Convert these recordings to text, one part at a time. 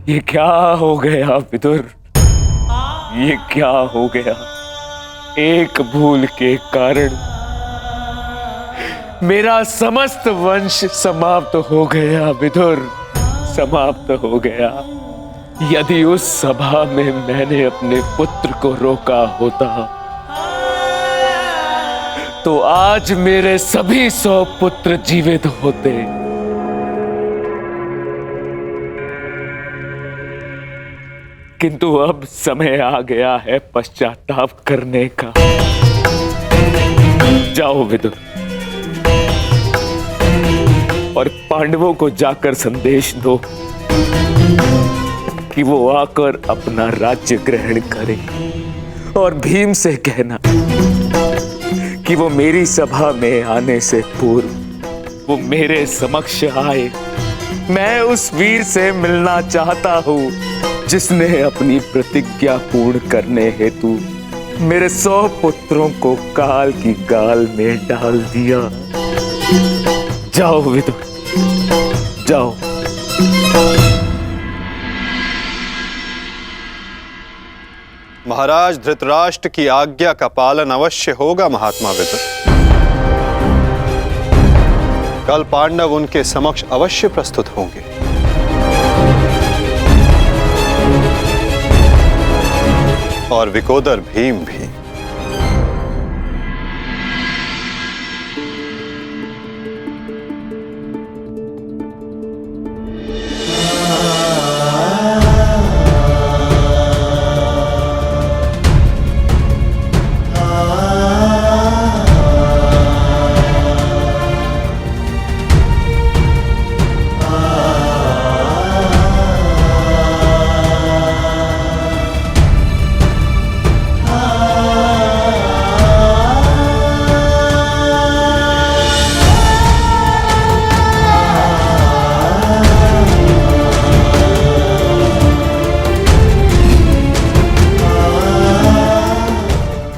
ये क्या हो गया विदुर? ये क्या हो गया? एक भूल के कारण मेरा समस्त वंश समाप्त हो गया विदुर, समाप्त हो गया। यदि उस सभा में मैंने अपने पुत्र को रोका होता तो आज मेरे सभी 100 पुत्र जीवित होते। किंतु अब समय आ गया है पश्चाताप करने का। जाओ विदुर और पांडवों को जाकर संदेश दो कि वो आकर अपना राज्य ग्रहण करें, और भीम से कहना कि वो मेरी सभा में आने से पूर्व वो मेरे समक्ष आए। मैं उस वीर से मिलना चाहता हूँ जिसने अपनी प्रतिज्ञा पूर्ण करने हेतु मेरे 100 पुत्रों को काल की गाल में डाल दिया। जाओ विदुर, जाओ। महाराज धृतराष्ट्र की आज्ञा का पालन अवश्य होगा महात्मा विदुर। कल पांडव उनके समक्ष अवश्य प्रस्तुत होंगे। और विकोदर भीम भी।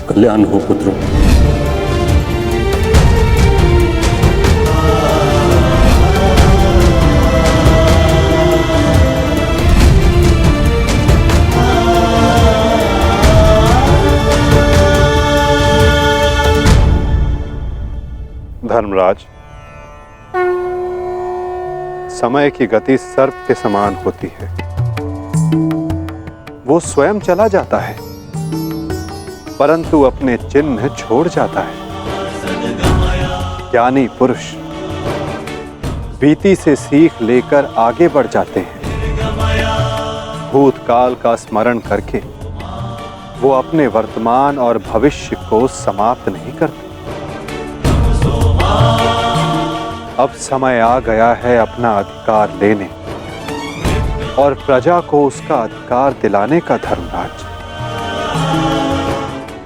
कल्याण हो पुत्रों। धर्मराज, समय की गति सर्प के समान होती है। वो स्वयं चला जाता है परंतु अपने चिन्ह छोड़ जाता है। ज्ञानी पुरुष बीती से सीख लेकर आगे बढ़ जाते हैं। भूतकाल का स्मरण करके वो अपने वर्तमान और भविष्य को समाप्त नहीं करते। अब समय आ गया है अपना अधिकार लेने और प्रजा को उसका अधिकार दिलाने का। धर्मराज,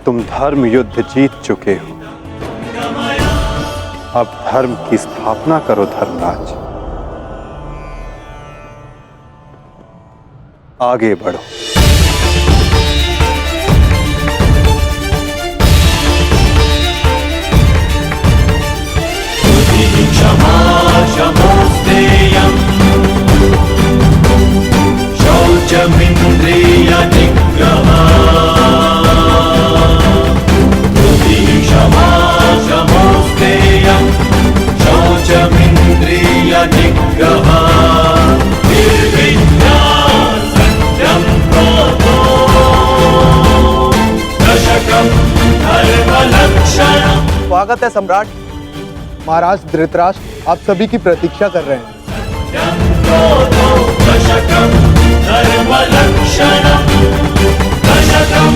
तुम धर्म युद्ध जीत चुके हो, अब धर्म की स्थापना करो। धर्मराज, आगे बढ़ो। शौचमिन्द्रिय निग्रह शौचमिन्द्रिय निग्रह निर्विद्या सत्यं क्रोधो दशकं धर्मलक्षणम्। स्वागत है सम्राट। महाराज धृतराष्ट्र आप सभी की प्रतीक्षा कर रहे हैं। दशकं धर्मलक्षणम्, दशकं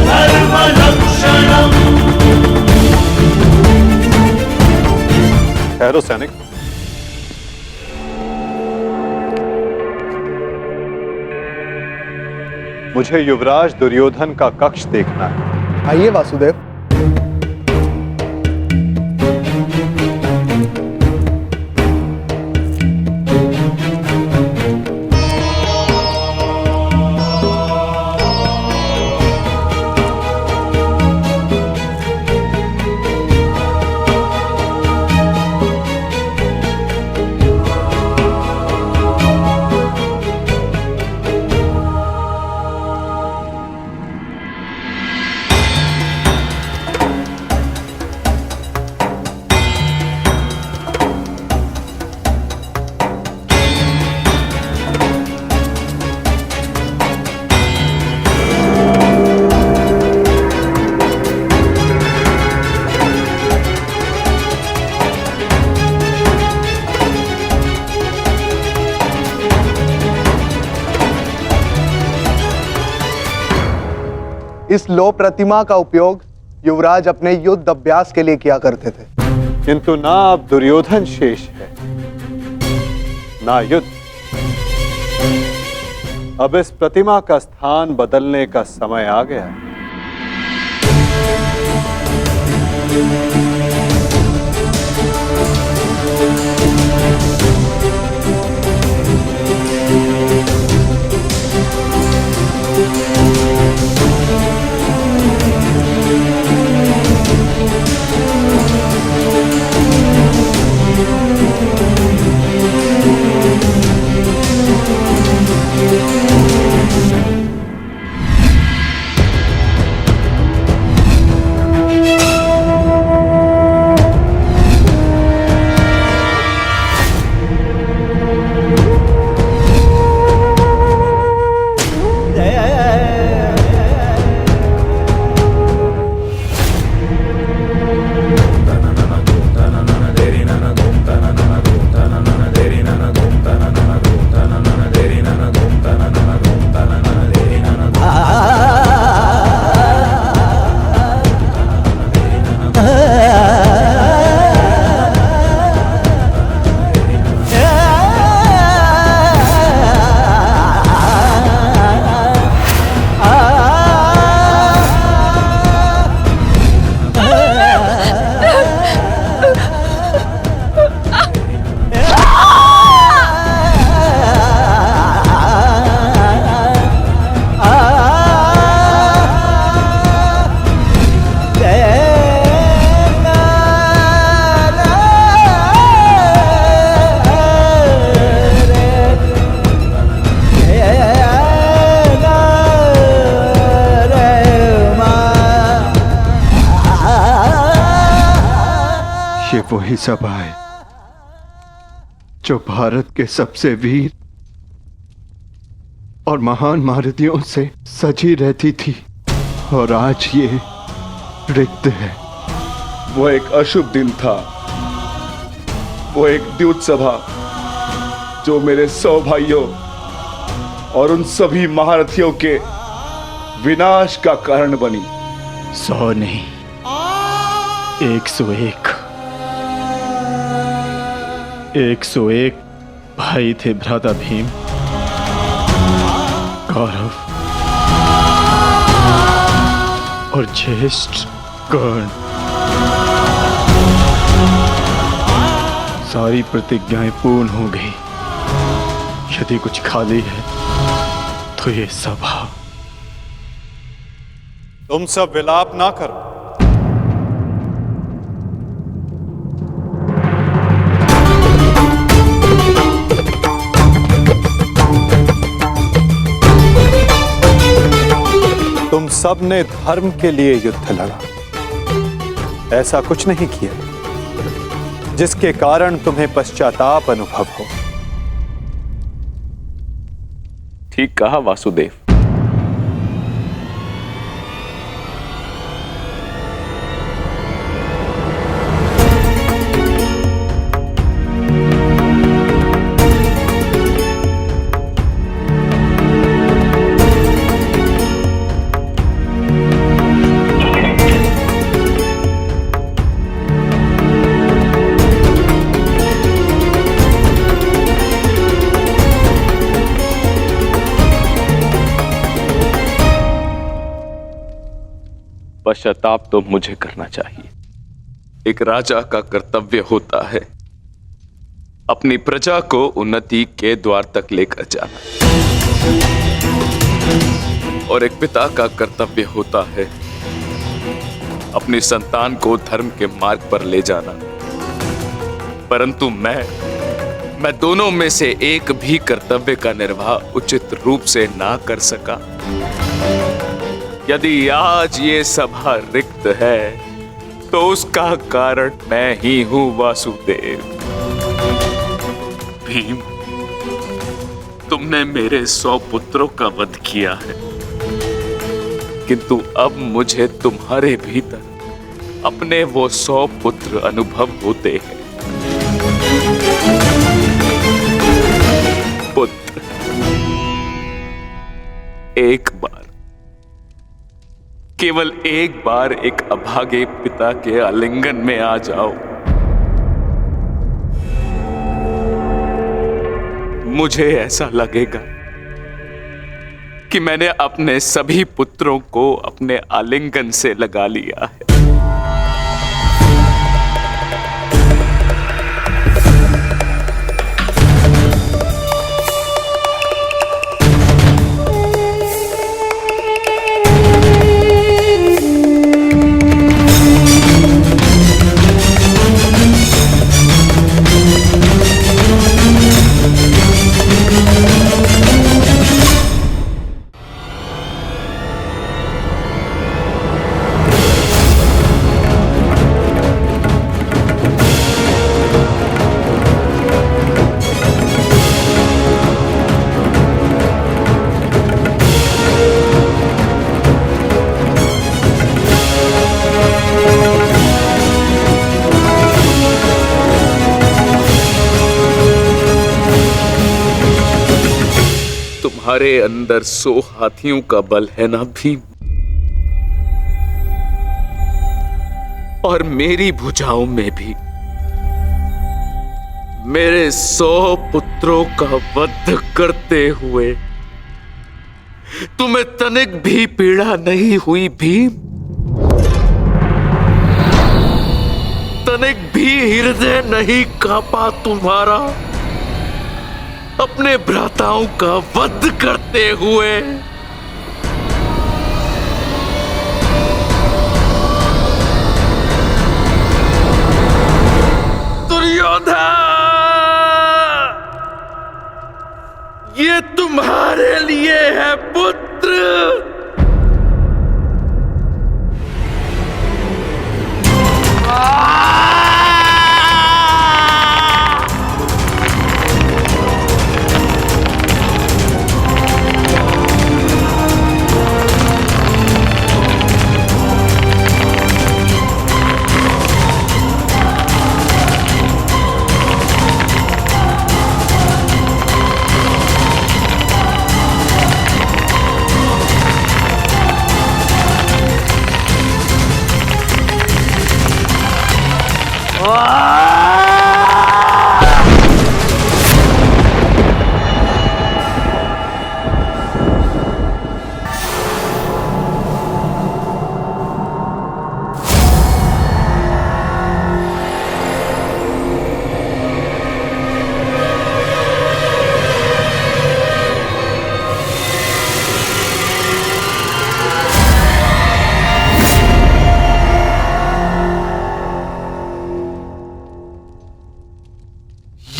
धर्मलक्षणम्। ठहरो सैनिक। मुझे युवराज दुर्योधन का कक्ष देखना है। आइए वासुदेव। इस लौह प्रतिमा का उपयोग युवराज अपने युद्ध अभ्यास के लिए किया करते थे। किंतु ना अब दुर्योधन शेष है, ना युद्ध। अब इस प्रतिमा का स्थान बदलने का समय आ गया है। ये वही सभा है जो भारत के सबसे वीर और महान महारथियों से सजी रहती थी, और आज ये रिक्त है। वो एक अशुभ दिन था, वो एक द्युत सभा जो मेरे 100 भाइयों और उन सभी महारथियों के विनाश का कारण बनी। 100 नहीं, 101 101 भाई थे भ्राता भीम, कौरव और ज्येष्ठ कर्ण। सारी प्रतिज्ञाएं पूर्ण हो गई। यदि कुछ खाली है तो ये सभा। तुम सब विलाप ना करो। तुम सब ने धर्म के लिए युद्ध लड़ा, ऐसा कुछ नहीं किया जिसके कारण तुम्हें पश्चाताप अनुभव हो। ठीक कहा वासुदेव। पश्चाताप तो मुझे करना चाहिए। एक राजा का कर्तव्य होता है अपनी प्रजा को उन्नति के द्वार तक लेकर जाना, और एक पिता का कर्तव्य होता है अपनी संतान को धर्म के मार्ग पर ले जाना। परंतु मैं दोनों में से एक भी कर्तव्य का निर्वाह उचित रूप से ना कर सका। यदि आज ये सभा रिक्त है तो उसका कारण मैं ही हूं वासुदेव। भीम, तुमने मेरे 100 पुत्रों का वध किया है, किंतु अब मुझे तुम्हारे भीतर अपने वो 100 पुत्र अनुभव होते हैं। पुत्र, एक बार केवल एक बार एक अभागे पिता के आलिंगन में आ जाओ। मुझे ऐसा लगेगा कि मैंने अपने सभी पुत्रों को अपने आलिंगन से लगा लिया है। तुम्हारे अंदर 100 हाथियों का बल है ना भीम, और मेरी भुजाओं में भी मेरे 100 पुत्रों का वध करते हुए तुम्हें तनिक भी पीड़ा नहीं हुई भीम? तनिक भी हृदय नहीं कांपा तुम्हारा अपने भ्राताओं का वध करते हुए? दुर्योधन, ये तुम्हारे लिए है पुत्र।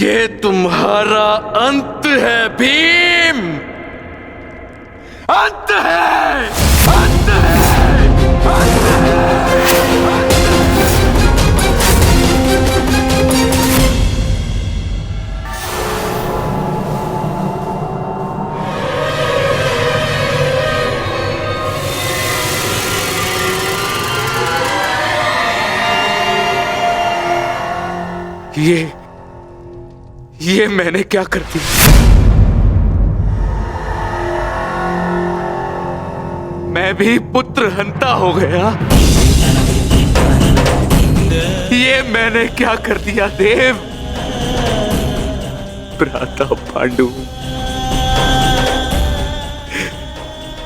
ये तुम्हारा अंत है भीम, अंत है, अंत है, अंत है। ये मैंने क्या कर दिया? मैं भी पुत्र हंता हो गया। ये मैंने क्या कर दिया देव? भ्राता पांडु,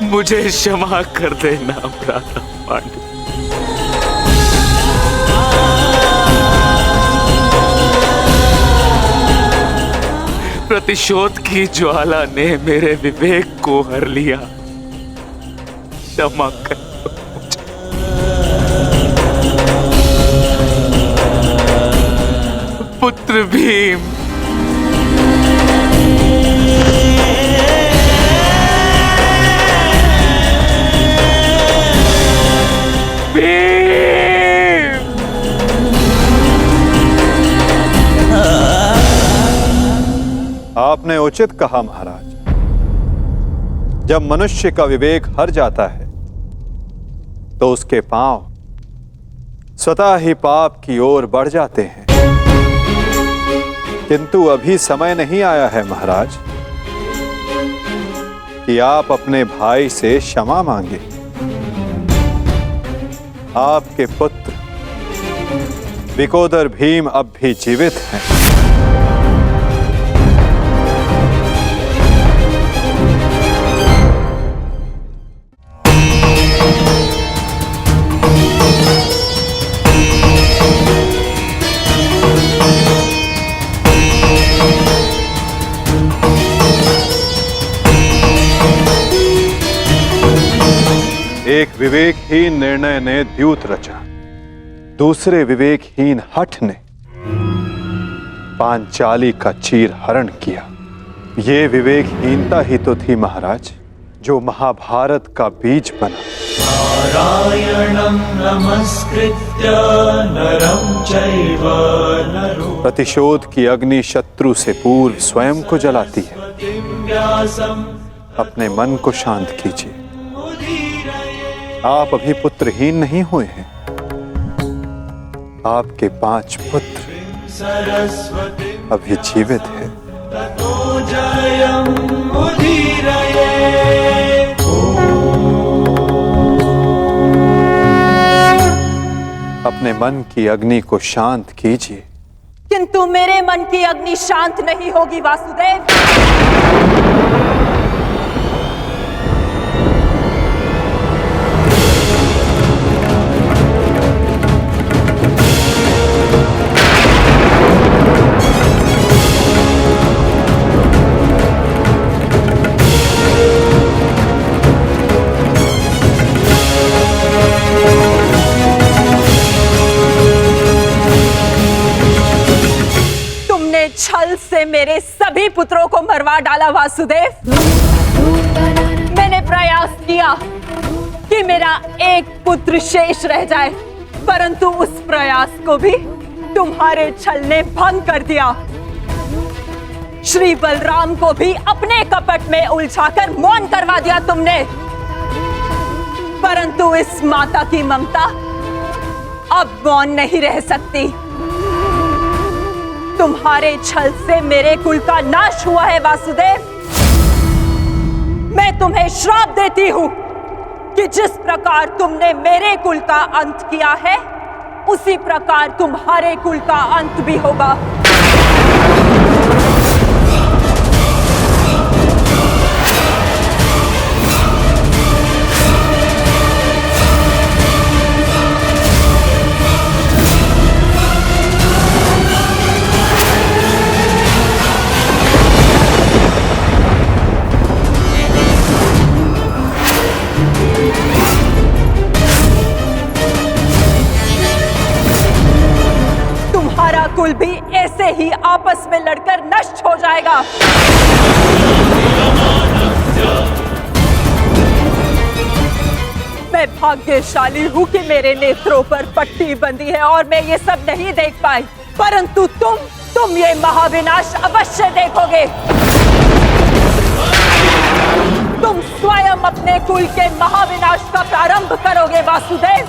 मुझे क्षमा कर देना भ्राता पांडु। प्रतिशोध की ज्वाला ने मेरे विवेक को हर लिया। क्षमा कर मुझे। पुत्र भीम, आपने उचित कहा महाराज। जब मनुष्य का विवेक हर जाता है तो उसके पांव स्वतः ही पाप की ओर बढ़ जाते हैं। किंतु अभी समय नहीं आया है महाराज कि आप अपने भाई से क्षमा मांगे। आपके पुत्र विकोदर भीम अब भी जीवित हैं। एक विवेकहीन निर्णय ने द्यूत रचा, दूसरे विवेकहीन हठ ने पांचाली का चीर हरण किया। ये विवेकहीनता ही तो थी महाराज, जो महाभारत का बीज बना। नारायणं नमस्कृत्य नरं चैव नरोत्तमं प्रतिशोध की अग्नि शत्रु से पूर्व स्वयं को जलाती है। व्यासं अपने मन को शांत कीजिए। आप अभी पुत्रहीन नहीं हुए हैं। आपके 5 पुत्र सरस्वती अभी जीवित हैं। ततो जयं मुदीरये। अपने मन की अग्नि को शांत कीजिए। किंतु मेरे मन की अग्नि शांत नहीं होगी वासुदेव। छल से मेरे सभी पुत्रों को मरवा डाला वासुदेव। मैंने प्रयास किया कि मेरा एक पुत्र शेष रह जाए, परंतु उस प्रयास को भी तुम्हारे छल ने भंग कर दिया। श्री बलराम को भी अपने कपट में उलझाकर मौन करवा दिया तुमने, परंतु इस माता की ममता अब मौन नहीं रह सकती। तुम्हारे छल से मेरे कुल का नाश हुआ है वासुदेव। मैं तुम्हें श्राप देती हूं कि जिस प्रकार तुमने मेरे कुल का अंत किया है, उसी प्रकार तुम्हारे कुल का अंत भी होगा। कुल भी ऐसे ही आपस में लड़कर नष्ट हो जाएगा। मैं भाग्यशाली हूं कि मेरे नेत्रों पर पट्टी बंधी है और मैं ये सब नहीं देख पाई, परंतु तुम ये महाविनाश अवश्य देखोगे। तुम स्वयं अपने कुल के महाविनाश का प्रारंभ करोगे वासुदेव।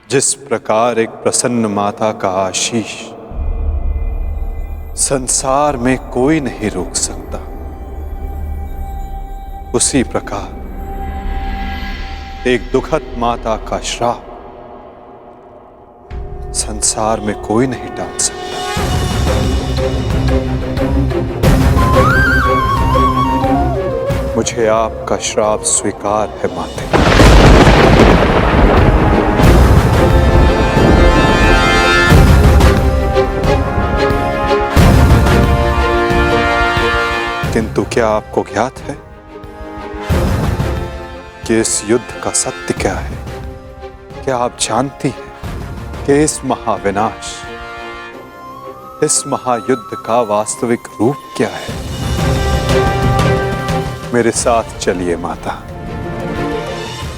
जिस प्रकार एक प्रसन्न माता का आशीष संसार में कोई नहीं रोक सकता, उसी प्रकार एक दुखद माता का श्राप संसार में कोई नहीं टाल सकता। मुझे आपका श्राप स्वीकार है माते। किंतु क्या आपको ज्ञात है कि इस युद्ध का सत्य क्या है? क्या आप जानती हैं कि इस महाविनाश, इस महायुद्ध का वास्तविक रूप क्या है? मेरे साथ चलिए माता,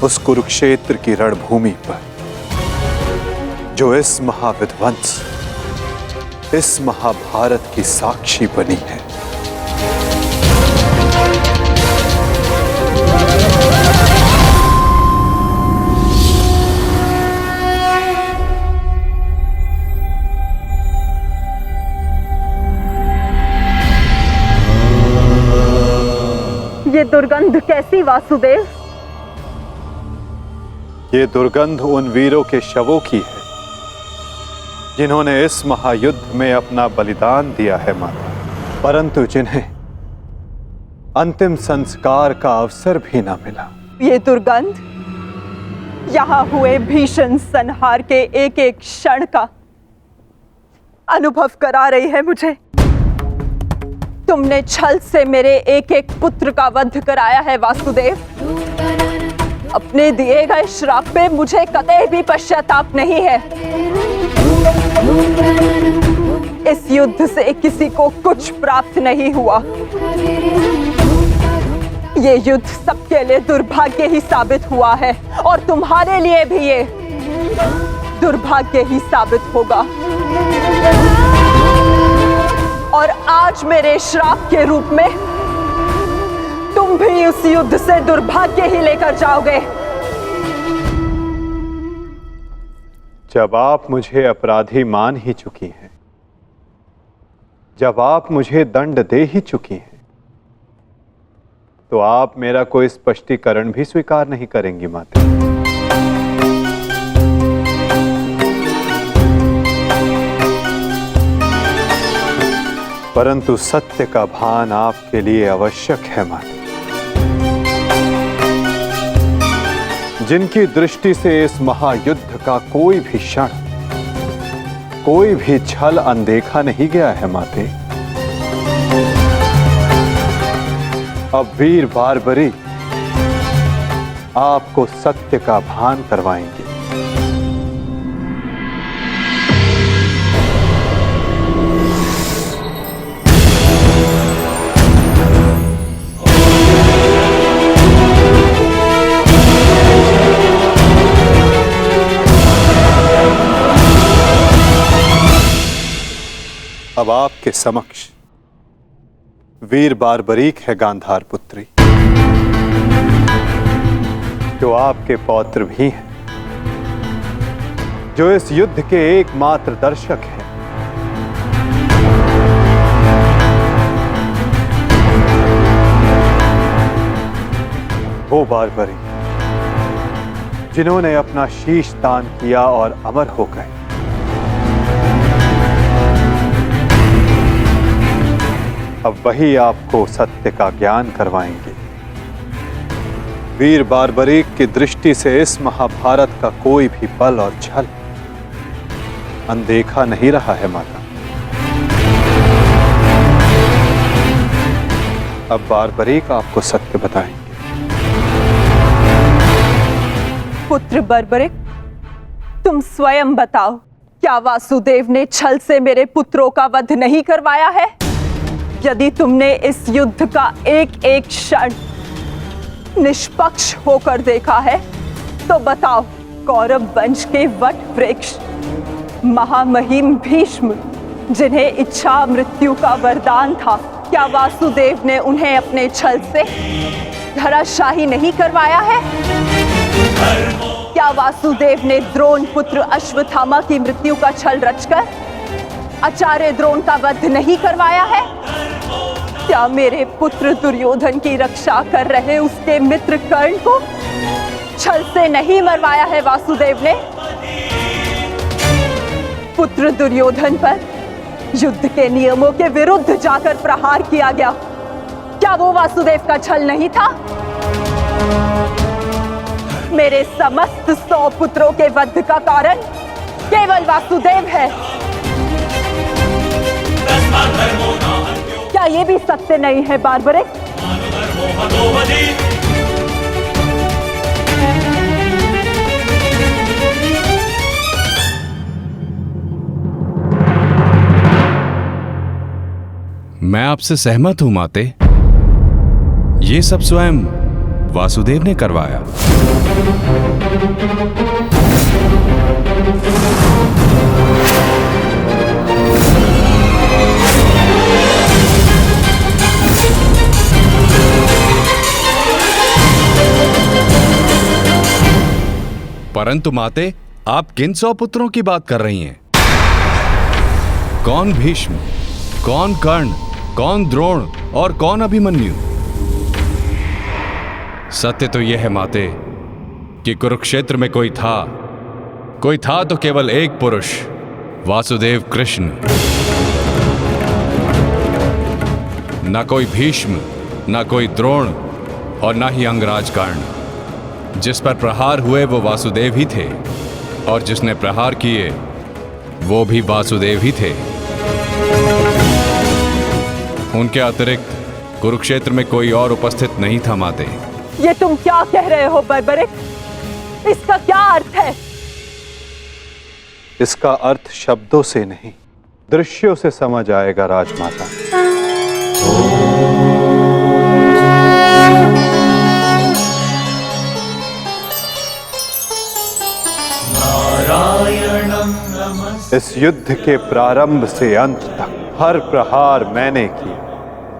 उस कुरुक्षेत्र की रणभूमि पर जो इस महाविध्वंस इस महाभारत की साक्षी बनी है। ये दुर्गंध कैसी वासुदेव? ये दुर्गंध उन वीरों के शवों की है जिन्होंने इस महायुद्ध में अपना बलिदान दिया है माता, परंतु जिन्हें अंतिम संस्कार का अवसर भी ना मिला। ये दुर्गंध यहाँ हुए भीषण संहार के एक एक क्षण का अनुभव करा रही है मुझे। तुमने छल से मेरे एक एक पुत्र का वध कराया है वासुदेव। अपने दिए गए श्राप पे मुझे कतई भी पश्चाताप नहीं है। इस युद्ध से किसी को कुछ प्राप्त नहीं हुआ। ये युद्ध सबके लिए दुर्भाग्य ही साबित हुआ है और तुम्हारे लिए भी ये दुर्भाग्य ही साबित होगा। और आज मेरे श्राप के रूप में तुम भी उस युद्ध से दुर्भाग्य ही लेकर जाओगे। जब आप मुझे अपराधी मान ही चुकी हैं, जब आप मुझे दंड दे ही चुकी हैं, तो आप मेरा कोई स्पष्टीकरण भी स्वीकार नहीं करेंगी माता। परंतु सत्य का भान आपके लिए आवश्यक है माता। जिनकी दृष्टि से इस महायुद्ध का कोई भी क्षण, कोई भी छल अनदेखा नहीं गया है माते। अब वीर बार्बरी आपको सत्य का भान करवाएंगे। अब आपके समक्ष वीर बार्बरीक है गांधार पुत्री, जो आपके पौत्र भी हैं, जो इस युद्ध के एकमात्र दर्शक हैं। वो बार्बरी जिन्होंने अपना शीश दान किया और अमर हो गए। अब वही आपको सत्य का ज्ञान करवाएंगे। वीर बार्बरीक की दृष्टि से इस महाभारत का कोई भी बल और छल अनदेखा नहीं रहा है माता। अब बार्बरीक आपको सत्य बताएंगे। पुत्र बार्बरीक, तुम स्वयं बताओ, क्या वासुदेव ने छल से मेरे पुत्रों का वध नहीं करवाया है? यदि तुमने इस युद्ध का एक एक क्षण निष्पक्ष होकर देखा है, तो बताओ, कौरव वंश के वट वृक्ष महामहिम भीष्म, जिन्हें इच्छा मृत्यु का वरदान था, क्या वासुदेव ने उन्हें अपने छल से धराशाही नहीं करवाया है? क्या वासुदेव ने द्रोण पुत्र अश्वत्थामा की मृत्यु का छल रचकर आचार्य द्रोण का वध नहीं करवाया है? क्या मेरे पुत्र दुर्योधन की रक्षा कर रहे उसके मित्र कर्ण को छल से नहीं मरवाया है वासुदेव ने? पुत्र दुर्योधन पर युद्ध के नियमों के विरुद्ध जाकर प्रहार किया गया, क्या वो वासुदेव का छल नहीं था? मेरे समस्त 100 पुत्रों के वध का कारण केवल वासुदेव है। क्या ये भी सत्य नहीं है बार्बरीक? मैं आपसे सहमत हूं माते। ये सब स्वयं वासुदेव ने करवाया। परंतु माते, आप किन 100 पुत्रों की बात कर रही हैं? कौन भीष्म, कौन कर्ण, कौन द्रोण और कौन अभिमन्यु? सत्य तो यह है माते कि कुरुक्षेत्र में कोई था तो केवल एक पुरुष, वासुदेव कृष्ण। ना कोई भीष्म, ना कोई द्रोण और ना ही अंगराज कर्ण। जिस पर प्रहार हुए वो वासुदेव ही थे, और जिसने प्रहार किए वो भी वासुदेव ही थे। उनके अतिरिक्त कुरुक्षेत्र में कोई और उपस्थित नहीं था माते। ये तुम क्या कह रहे हो बर्बरिक? इसका क्या अर्थ है? इसका अर्थ शब्दों से नहीं, दृश्यों से समझ आएगा राजमाता। इस युद्ध के प्रारंभ से अंत तक हर प्रहार मैंने किया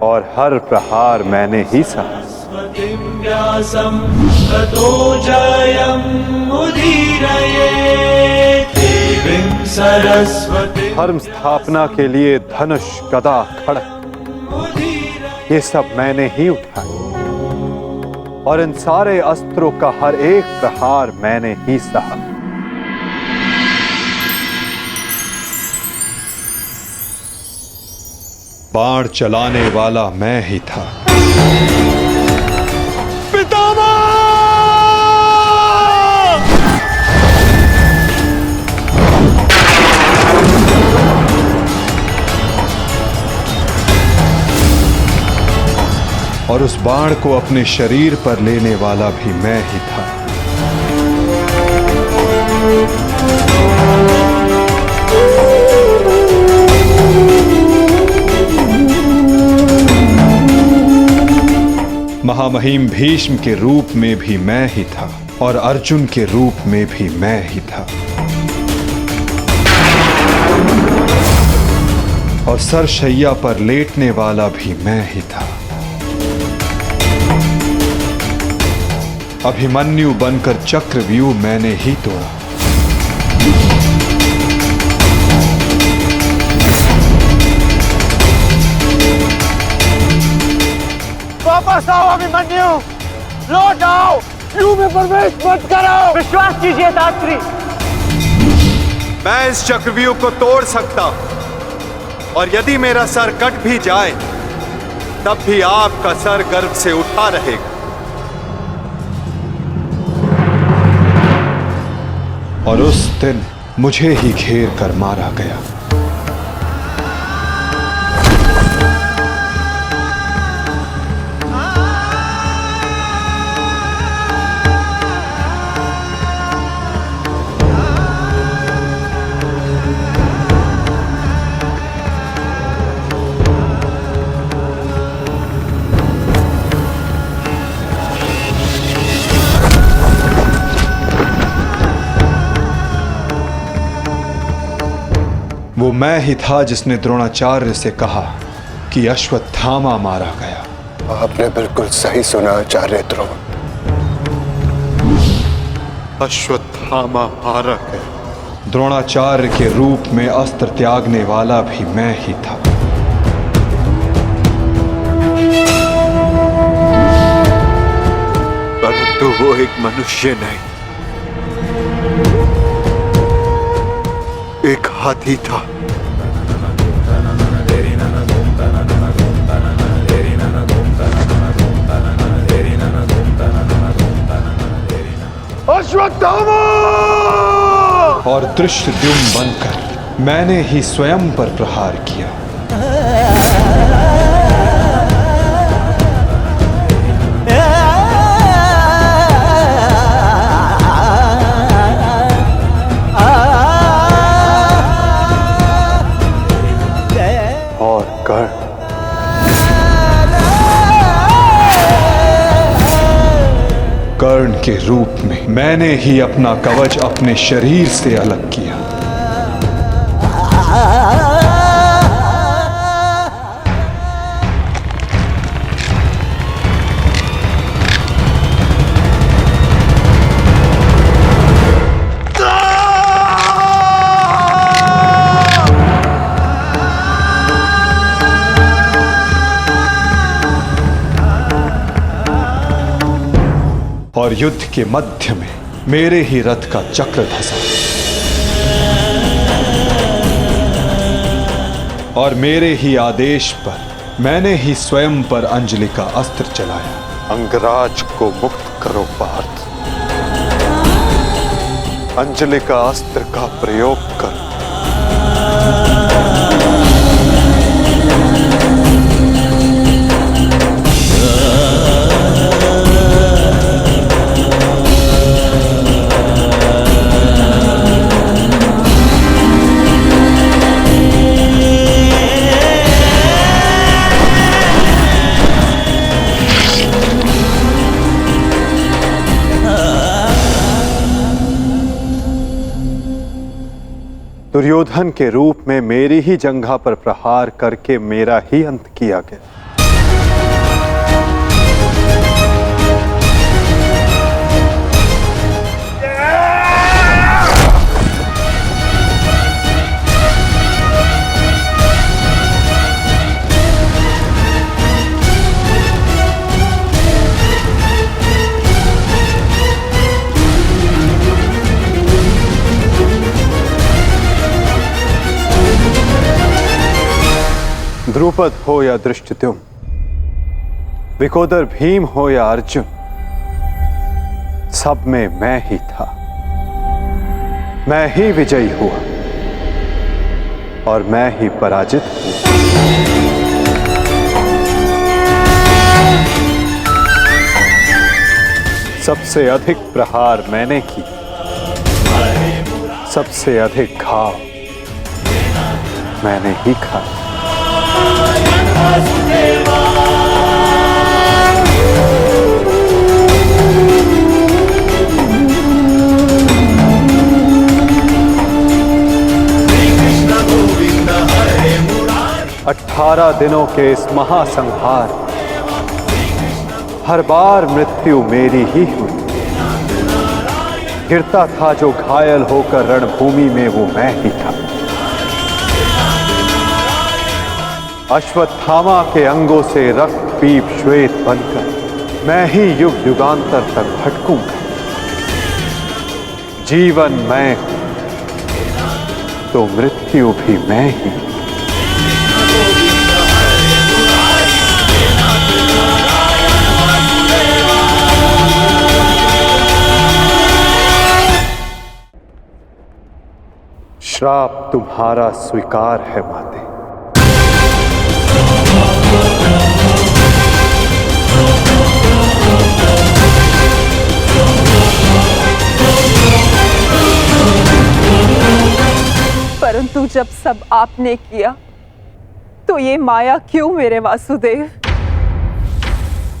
और हर प्रहार मैंने ही सहा। व्यासं ततो जयम् उदीरये देवीं सरस्वती। धर्म स्थापना के लिए धनुष, गदा, खड्ग, ये सब मैंने ही उठाए और इन सारे अस्त्रों का हर एक प्रहार मैंने ही सहा। बाण चलाने वाला मैं ही था। और उस बाण को अपने शरीर पर लेने वाला भी मैं ही था। महामहिम भीष्म के रूप में भी मैं ही था और अर्जुन के रूप में भी मैं ही था। और सरशैया पर लेटने वाला भी मैं ही था। अभिमन्यु बनकर चक्रव्यूह मैंने ही तोड़ा। वापस आओ अभिमन्यु, लौट आओ, व्यूह में प्रवेश मत करो। विश्वास कीजिए दात्री, मैं इस चक्रव्यूह को तोड़ सकता हूं और यदि मेरा सर कट भी जाए तब भी आपका सर गर्व से उठा रहेगा। और उस दिन मुझे ही घेर कर मारा गया। वो मैं ही था जिसने द्रोणाचार्य से कहा कि अश्वत्थामा मारा गया। आपने बिल्कुल सही सुना आचार्य द्रोण। अश्वत्थामा मारा गया। द्रोणाचार्य के रूप में अस्त्र त्यागने वाला भी मैं ही था। परंतु वो एक मनुष्य नहीं, एक हाथी था। अश्वत्थामा! और धृष्टद्युम्न बनकर मैंने ही स्वयं पर प्रहार किया। और कर्ण, कर्ण के रूप में मैंने ही अपना कवच अपने शरीर से अलग किया। और युद्ध के मध्य में मेरे ही रथ का चक्र धंसा और मेरे ही आदेश पर मैंने ही स्वयं पर अंजलि का अस्त्र चलाया। अंगराज को मुक्त करो पार्थ, अंजलि का अस्त्र का प्रयोग करो। दुर्योधन के रूप में मेरी ही जंघा पर प्रहार करके मेरा ही अंत किया गया। द्रुपद हो या धृष्टद्युम्न, विकोदर भीम हो या अर्जुन, सब में मैं ही था। मैं ही विजयी हुआ और मैं ही पराजित हुआ। सबसे अधिक प्रहार मैंने की, सबसे अधिक घाव मैंने ही खाया। अठारह दिनों के इस महासंहार हर बार मृत्यु मेरी ही हुई। गिरता था जो घायल होकर रणभूमि में वो मैं ही था। अश्वत्थामा के अंगों से रक्त पीप श्वेत बनकर मैं ही युग युगांतर तक भटकूंगा। जीवन मैं तो मृत्यु भी मैं ही। श्राप तुम्हारा स्वीकार है माते। परंतु जब सब आपने किया तो ये माया क्यों मेरे वासुदेव?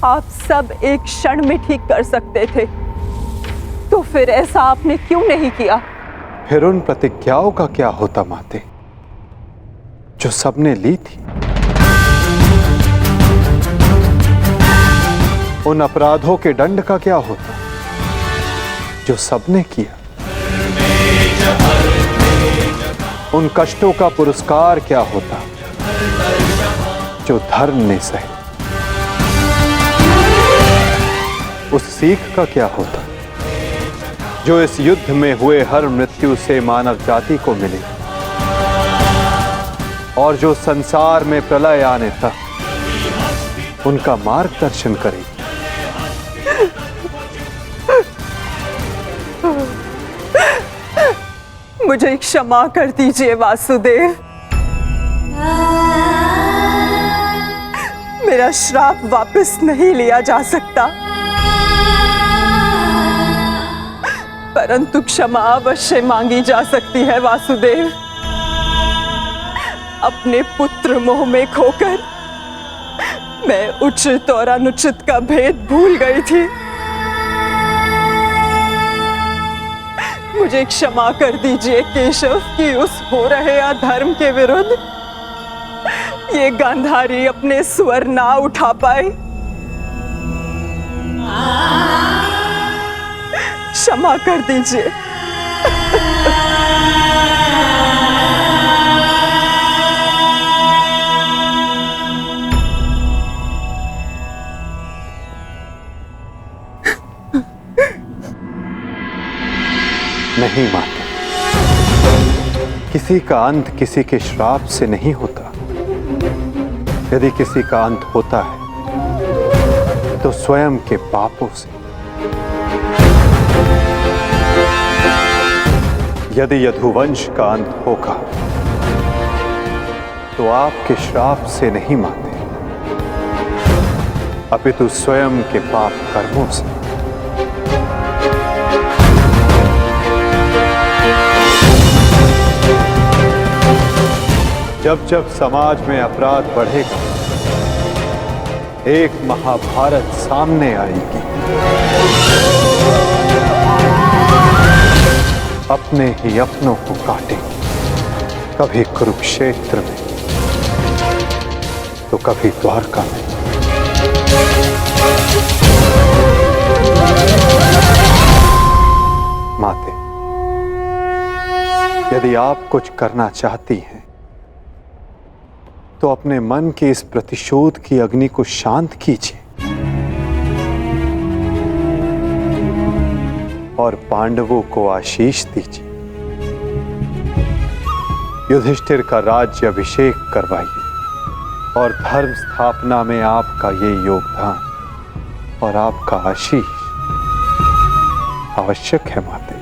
आप सब एक क्षण में ठीक कर सकते थे, तो फिर ऐसा आपने क्यों नहीं किया? फिर उन प्रतिज्ञाओं का क्या होता माते, जो सबने ली थी? उन अपराधों के दंड का क्या होता, जो सबने किया? उन कष्टों का पुरस्कार क्या होता, जो धर्म ने सहे? उस सीख का क्या होता, जो इस युद्ध में हुए हर मृत्यु से मानव जाति को मिले और जो संसार में प्रलय आने तक उनका मार्गदर्शन करेगी? मुझे क्षमा कर दीजिए वासुदेव। मेरा श्राप वापस नहीं लिया जा सकता, परंतु क्षमा अवश्य मांगी जा सकती है वासुदेव। अपने पुत्र मोह में खोकर मैं उचित और अनुचित का भेद भूल गई थी। मुझे क्षमा कर दीजिए केशव कि उस हो रहे अधर्म के विरुद्ध ये गांधारी अपने स्वर ना उठा पाए। क्षमा कर दीजिए। नहीं माते। किसी का अंत किसी के श्राप से नहीं होता। यदि किसी का अंत होता है तो स्वयं के पापों से। यदि यदुवंश का अंत होगा तो आपके श्राप से नहीं माते, अपितु स्वयं के पाप कर्मों से। जब जब समाज में अपराध बढ़ेगा, एक महाभारत सामने आएगी। अपने ही अपनों को काटेंगे, कभी कुरुक्षेत्र में तो कभी द्वारका में। माते, यदि आप कुछ करना चाहती हैं तो अपने मन के इस प्रतिशोध की अग्नि को शांत कीजिए और पांडवों को आशीष दीजिए। युधिष्ठिर का राज्य अभिषेक करवाइए और धर्म स्थापना में आपका ये योगदान और आपका आशीष आवश्यक है माते।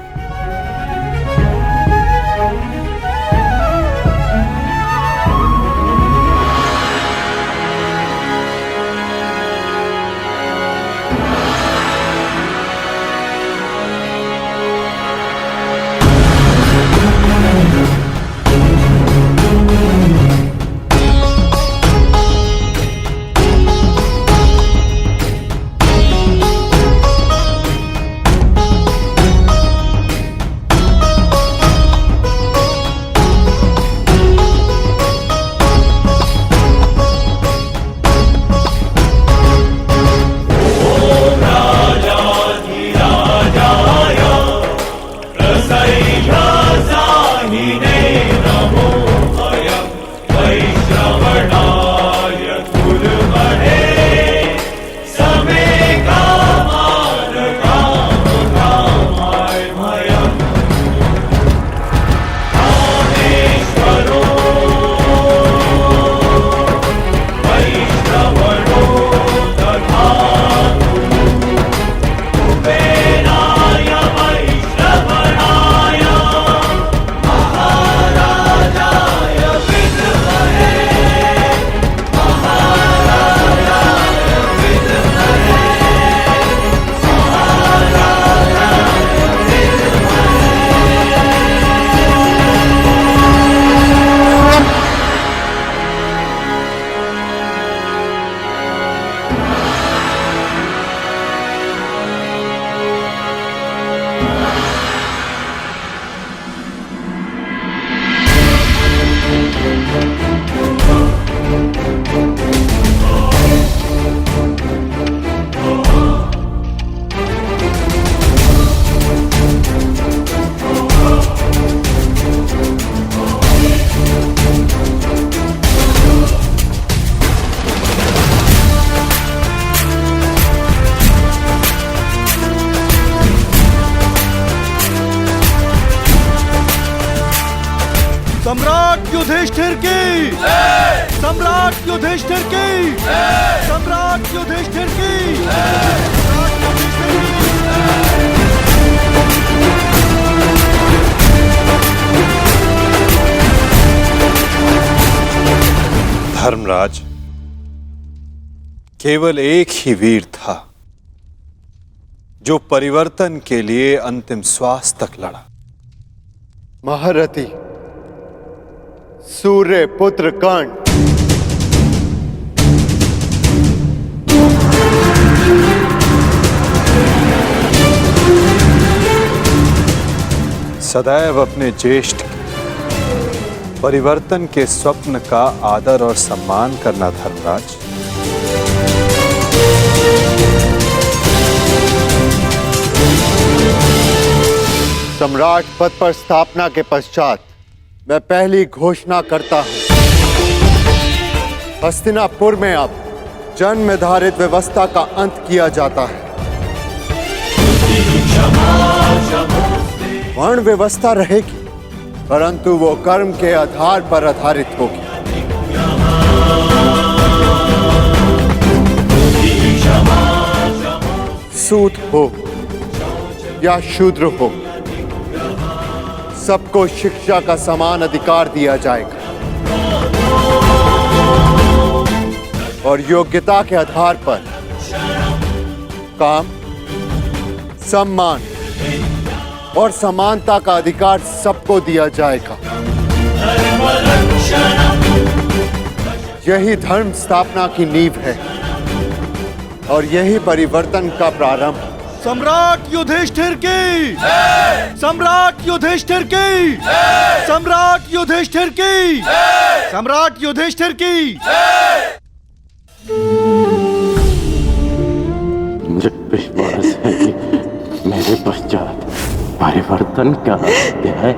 सम्राट युधिष्ठिर की, सम्राट युधिष्ठिर की, सम्राट युधिष्ठिर की। धर्मराज, केवल एक ही वीर था जो परिवर्तन के लिए अंतिम श्वास तक लड़ा। महारथी सूर्य पुत्र कर्ण। सदैव अपने ज्येष्ठ परिवर्तन के स्वप्न का आदर और सम्मान करना धर्मराज। सम्राट पद पर स्थापना के पश्चात मैं पहली घोषणा करता हूं, हस्तिनापुर में अब जन्म निर्धारित व्यवस्था का अंत किया जाता है। वर्ण व्यवस्था रहेगी, परंतु वो कर्म के आधार पर आधारित होगी। सूत हो या शूद्र हो, सबको शिक्षा का समान अधिकार दिया जाएगा और योग्यता के आधार पर काम, सम्मान और समानता का अधिकार सबको दिया जाएगा। यही धर्म स्थापना की नींव है और यही परिवर्तन का प्रारंभ। सम्राट युधिष्ठिर की, सम्राट युधिष्ठिर की, सम्राट युधिष्ठिर की, सम्राट युधिष्ठिर की। मुझे विश्वास है कि मेरे पश्चात परिवर्तन का अध्याय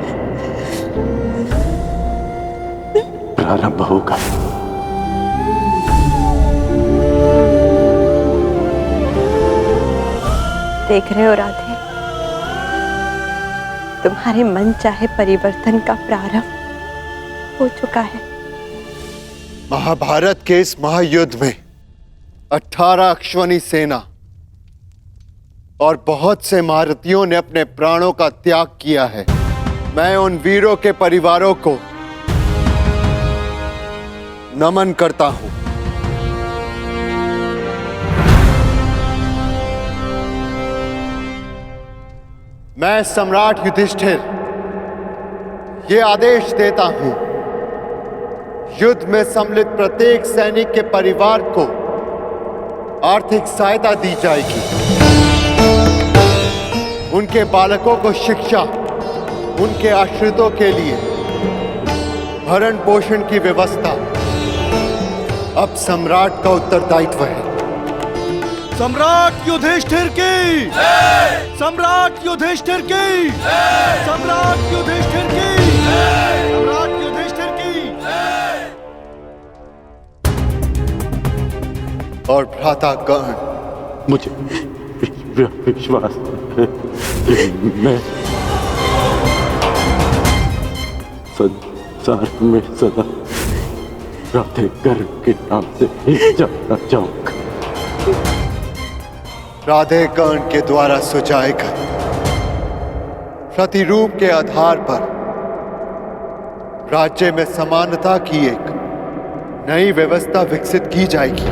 प्रारंभ होगा। देख रहे हो राधे, तुम्हारे मन चाहे परिवर्तन का प्रारंभ हो चुका है। महाभारत के इस महायुद्ध में 18 अश्वनी सेना और बहुत से महारथियों ने अपने प्राणों का त्याग किया है। मैं उन वीरों के परिवारों को नमन करता हूं। मैं सम्राट युधिष्ठिर ये आदेश देता हूं, युद्ध में सम्मिलित प्रत्येक सैनिक के परिवार को आर्थिक सहायता दी जाएगी। उनके बालकों को शिक्षा, उनके आश्रितों के लिए भरण पोषण की व्यवस्था अब सम्राट का उत्तरदायित्व है। सम्राट युधिष्ठिर की, सम्राट युधिष्ठिर की, सम्राट युधिष्ठिर की, सम्राट युधिष्ठिर की। और भ्राता कर्ण, मुझे विश्वास है कि मैं संसार में सदा राधे कर्ण के नाम से ही जाना चाहूंगा। राधे कर्ण के द्वारा सुझाए गए प्रतिरूप के आधार पर राज्य में समानता की एक नई व्यवस्था विकसित की जाएगी।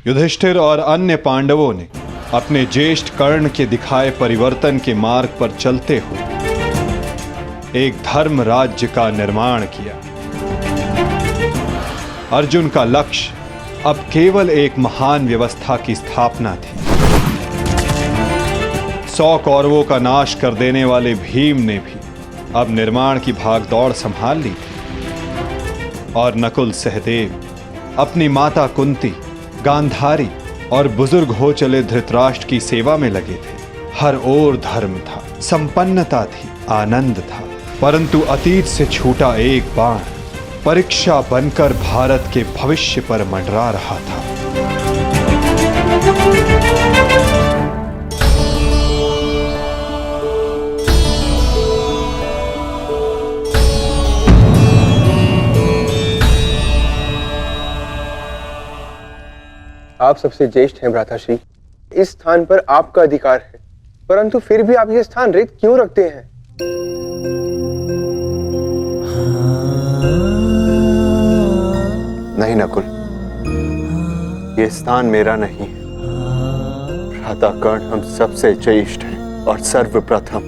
युधिष्ठिर और अन्य पांडवों ने अपने ज्येष्ठ कर्ण के दिखाए परिवर्तन के मार्ग पर चलते हुए एक धर्म राज्य का निर्माण किया। अर्जुन का लक्ष्य अब केवल एक महान व्यवस्था की स्थापना थी। 100 कौरवों का नाश कर देने वाले भीम ने भी अब निर्माण की भागदौड़ संभाल ली थी और नकुल सहदेव अपनी माता कुंती, गांधारी और बुजुर्ग हो चले धृतराष्ट्र की सेवा में लगे थे। हर ओर धर्म था, संपन्नता थी, आनंद था, परंतु अतीत से छूटा एक बाण परीक्षा बनकर भारत के भविष्य पर मंडरा रहा था। आप सबसे ज्येष्ठ हैं भ्राताश्री, इस स्थान पर आपका अधिकार है, परंतु फिर भी आप ये स्थान रिक्त क्यों रखते हैं? नहीं नकुल, ये स्थान मेरा नहीं है। भ्राता कर्ण हम सबसे ज्येष्ठ हैं और सर्वप्रथम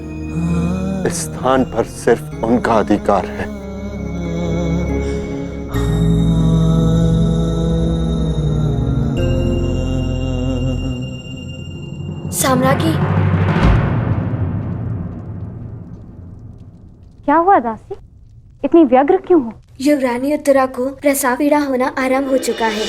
इस स्थान पर सिर्फ उनका अधिकार है। साम्राज्ञी, क्या हुआ दासी? इतनी व्यग्र क्यों हो? युवरानी उत्तरा को प्रसव पीड़ा होना आरंभ हो चुका है।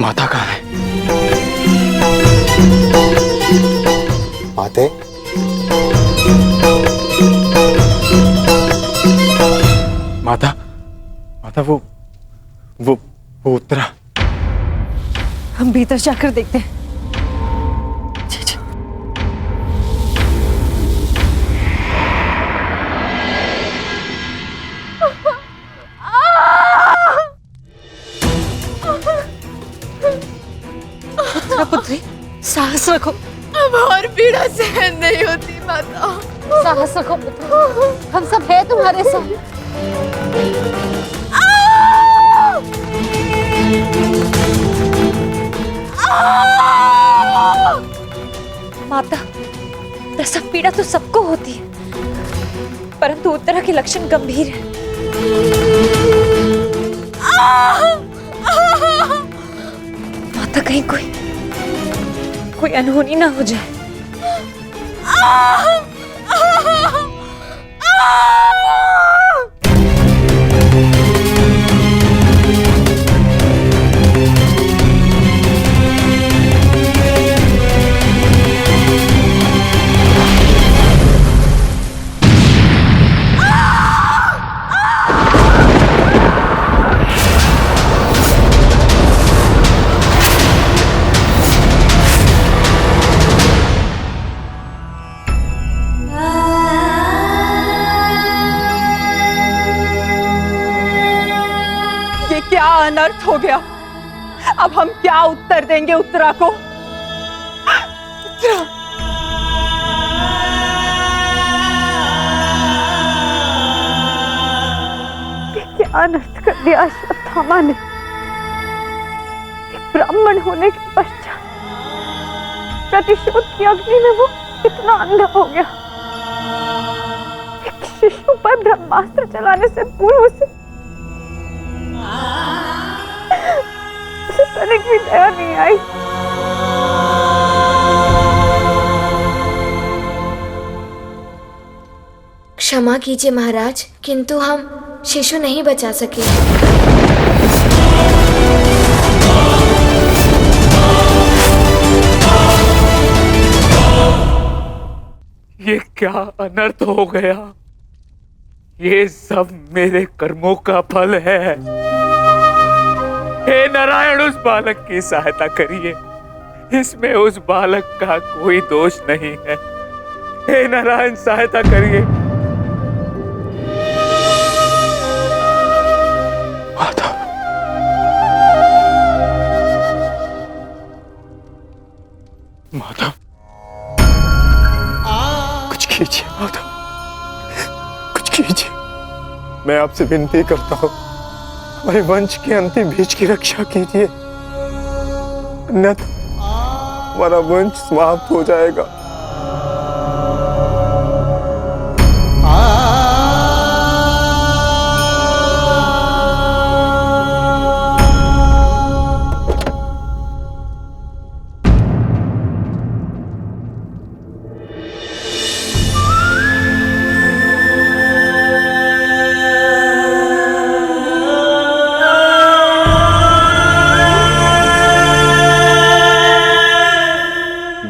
माता कहाँ है? माते, माता, माता वो उत्तरा। हम भीतर जाकर देखते हैं। पुत्री, साहस रखो। अब और पीड़ा सहन नहीं होती माता। साहस रखो पुत्री, हम सब है तुम्हारे साथ। माता, प्रसव पीड़ा तो सबको होती है, परंतु उत्तरा के लक्षण गंभीर हैं। माता, कहीं कोई अनहोनी ना हो जाए। क्या अनर्थ हो गया? अब हम क्या उत्तर देंगे उत्तरा को? उत्तरा, क्या अनर्थ कर दिया अश्वत्थामा ने। एक ब्राह्मण होने के पश्चात प्रतिशोध की अग्नि में वो इतना अंधा हो गया। एक शिशु पर ब्रह्मास्त्र चलाने से पूर्व उसे तनिक भी दया नहीं आई। क्षमा कीजिए महाराज, किंतु हम शिशु नहीं बचा सके। ये क्या अनर्थ हो गया? ये सब मेरे कर्मों का फल है। हे नारायण, उस बालक की सहायता करिए। इसमें उस बालक का कोई दोष नहीं है। हे नारायण, सहायता करिए। माता, माता, कुछ कीजिए माता, कुछ कीजिए। मैं आपसे विनती करता हूं, हमारे वंश के अंतिम बीज की रक्षा कीजिए, अन्यथा हमारा वंश समाप्त हो जाएगा।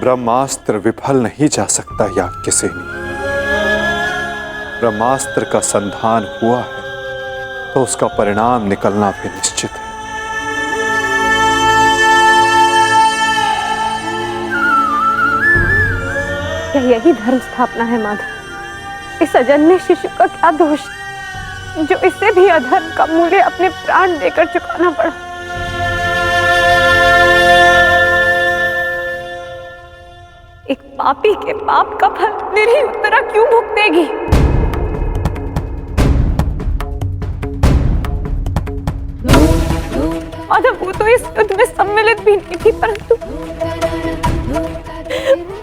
ब्रह्मास्त्र विफल नहीं जा सकता याज्ञसेनी। ब्रह्मास्त्र का संधान हुआ है तो उसका परिणाम निकलना भी निश्चित है। क्या यही धर्म स्थापना है माधव? इस अजन्य शिशु का क्या दोष जो इसे भी अधर्म का मूल्य अपने प्राण देकर चुकाना पड़ा? एक पापी के पाप का फल निरीह उत्तरा क्यों भुगतेगी? माधव, वो तो इस युद्ध में सम्मिलित भी नहीं थी,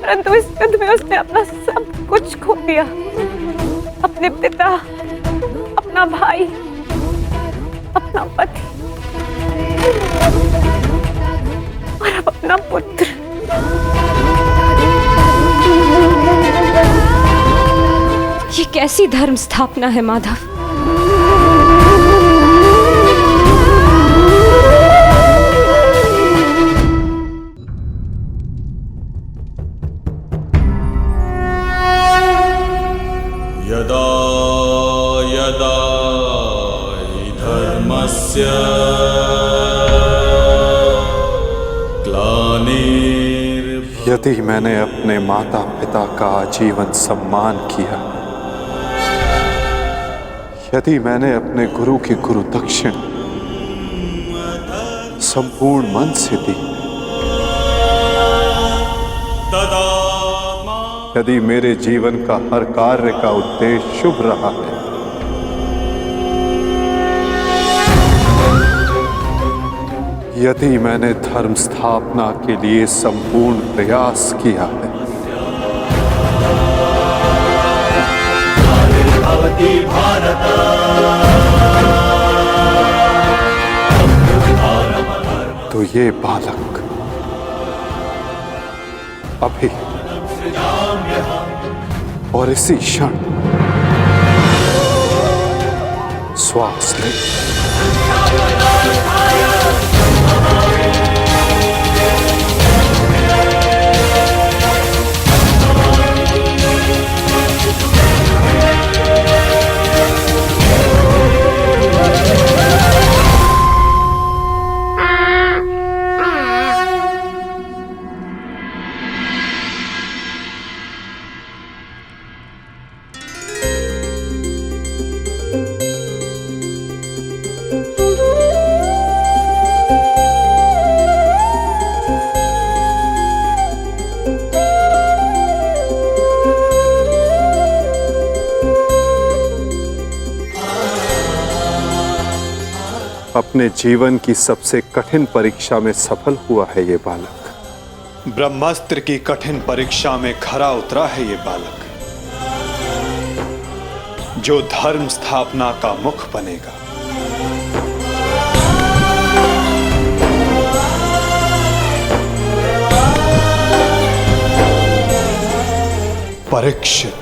परंतु इस युद्ध में उसने अपना सब कुछ खो दिया। अपने पिता, अपना भाई, अपना पति और अब अपना पुत्र। ये कैसी धर्म स्थापना है माधव? यदि मैंने अपने माता पिता का आजीवन सम्मान किया, यदि मैंने अपने गुरु की गुरु दक्षिण संपूर्ण मन से दी, यदि मेरे जीवन का हर कार्य का उद्देश्य शुभ रहा है, यदि मैंने धर्म स्थापना के लिए संपूर्ण प्रयास किया है, तो ये बालक अभी और इसी क्षण श्वास ले। अपने जीवन की सबसे कठिन परीक्षा में सफल हुआ है ये बालक। ब्रह्मास्त्र की कठिन परीक्षा में खरा उतरा है ये बालक, जो धर्म स्थापना का मुख बनेगा। परीक्षित।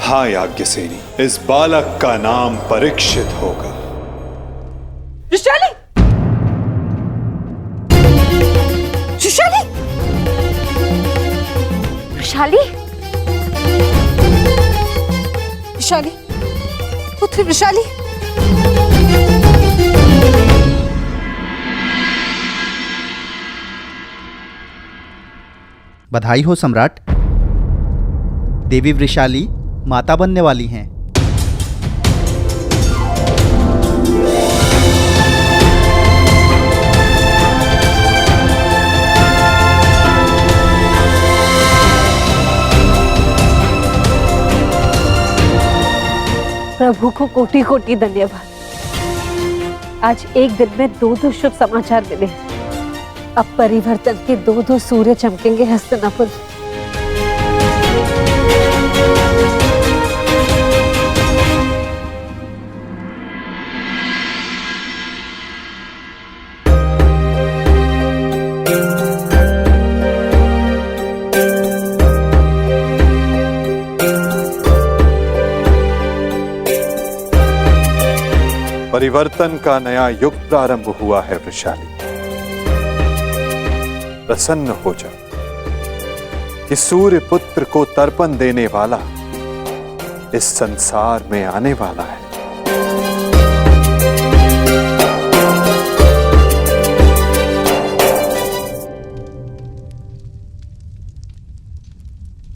हाँ याज्ञसेनी, इस बालक का नाम परीक्षित होगा। विशाली! विशाली! विशाली? विशाली, पुत्री विशाली। बधाई हो सम्राट। देवी वृषाली माता बनने वाली हैं। प्रभु को कोटि कोटि धन्यवाद। आज एक दिन में दो शुभ समाचार मिले। अब परिवर्तन के दो सूर्य चमकेंगे हस्तिनापुर। परिवर्तन का नया युग प्रारंभ हुआ है वृषाली। प्रसन्न हो जा कि सूर्य पुत्र को तर्पण देने वाला इस संसार में आने वाला है।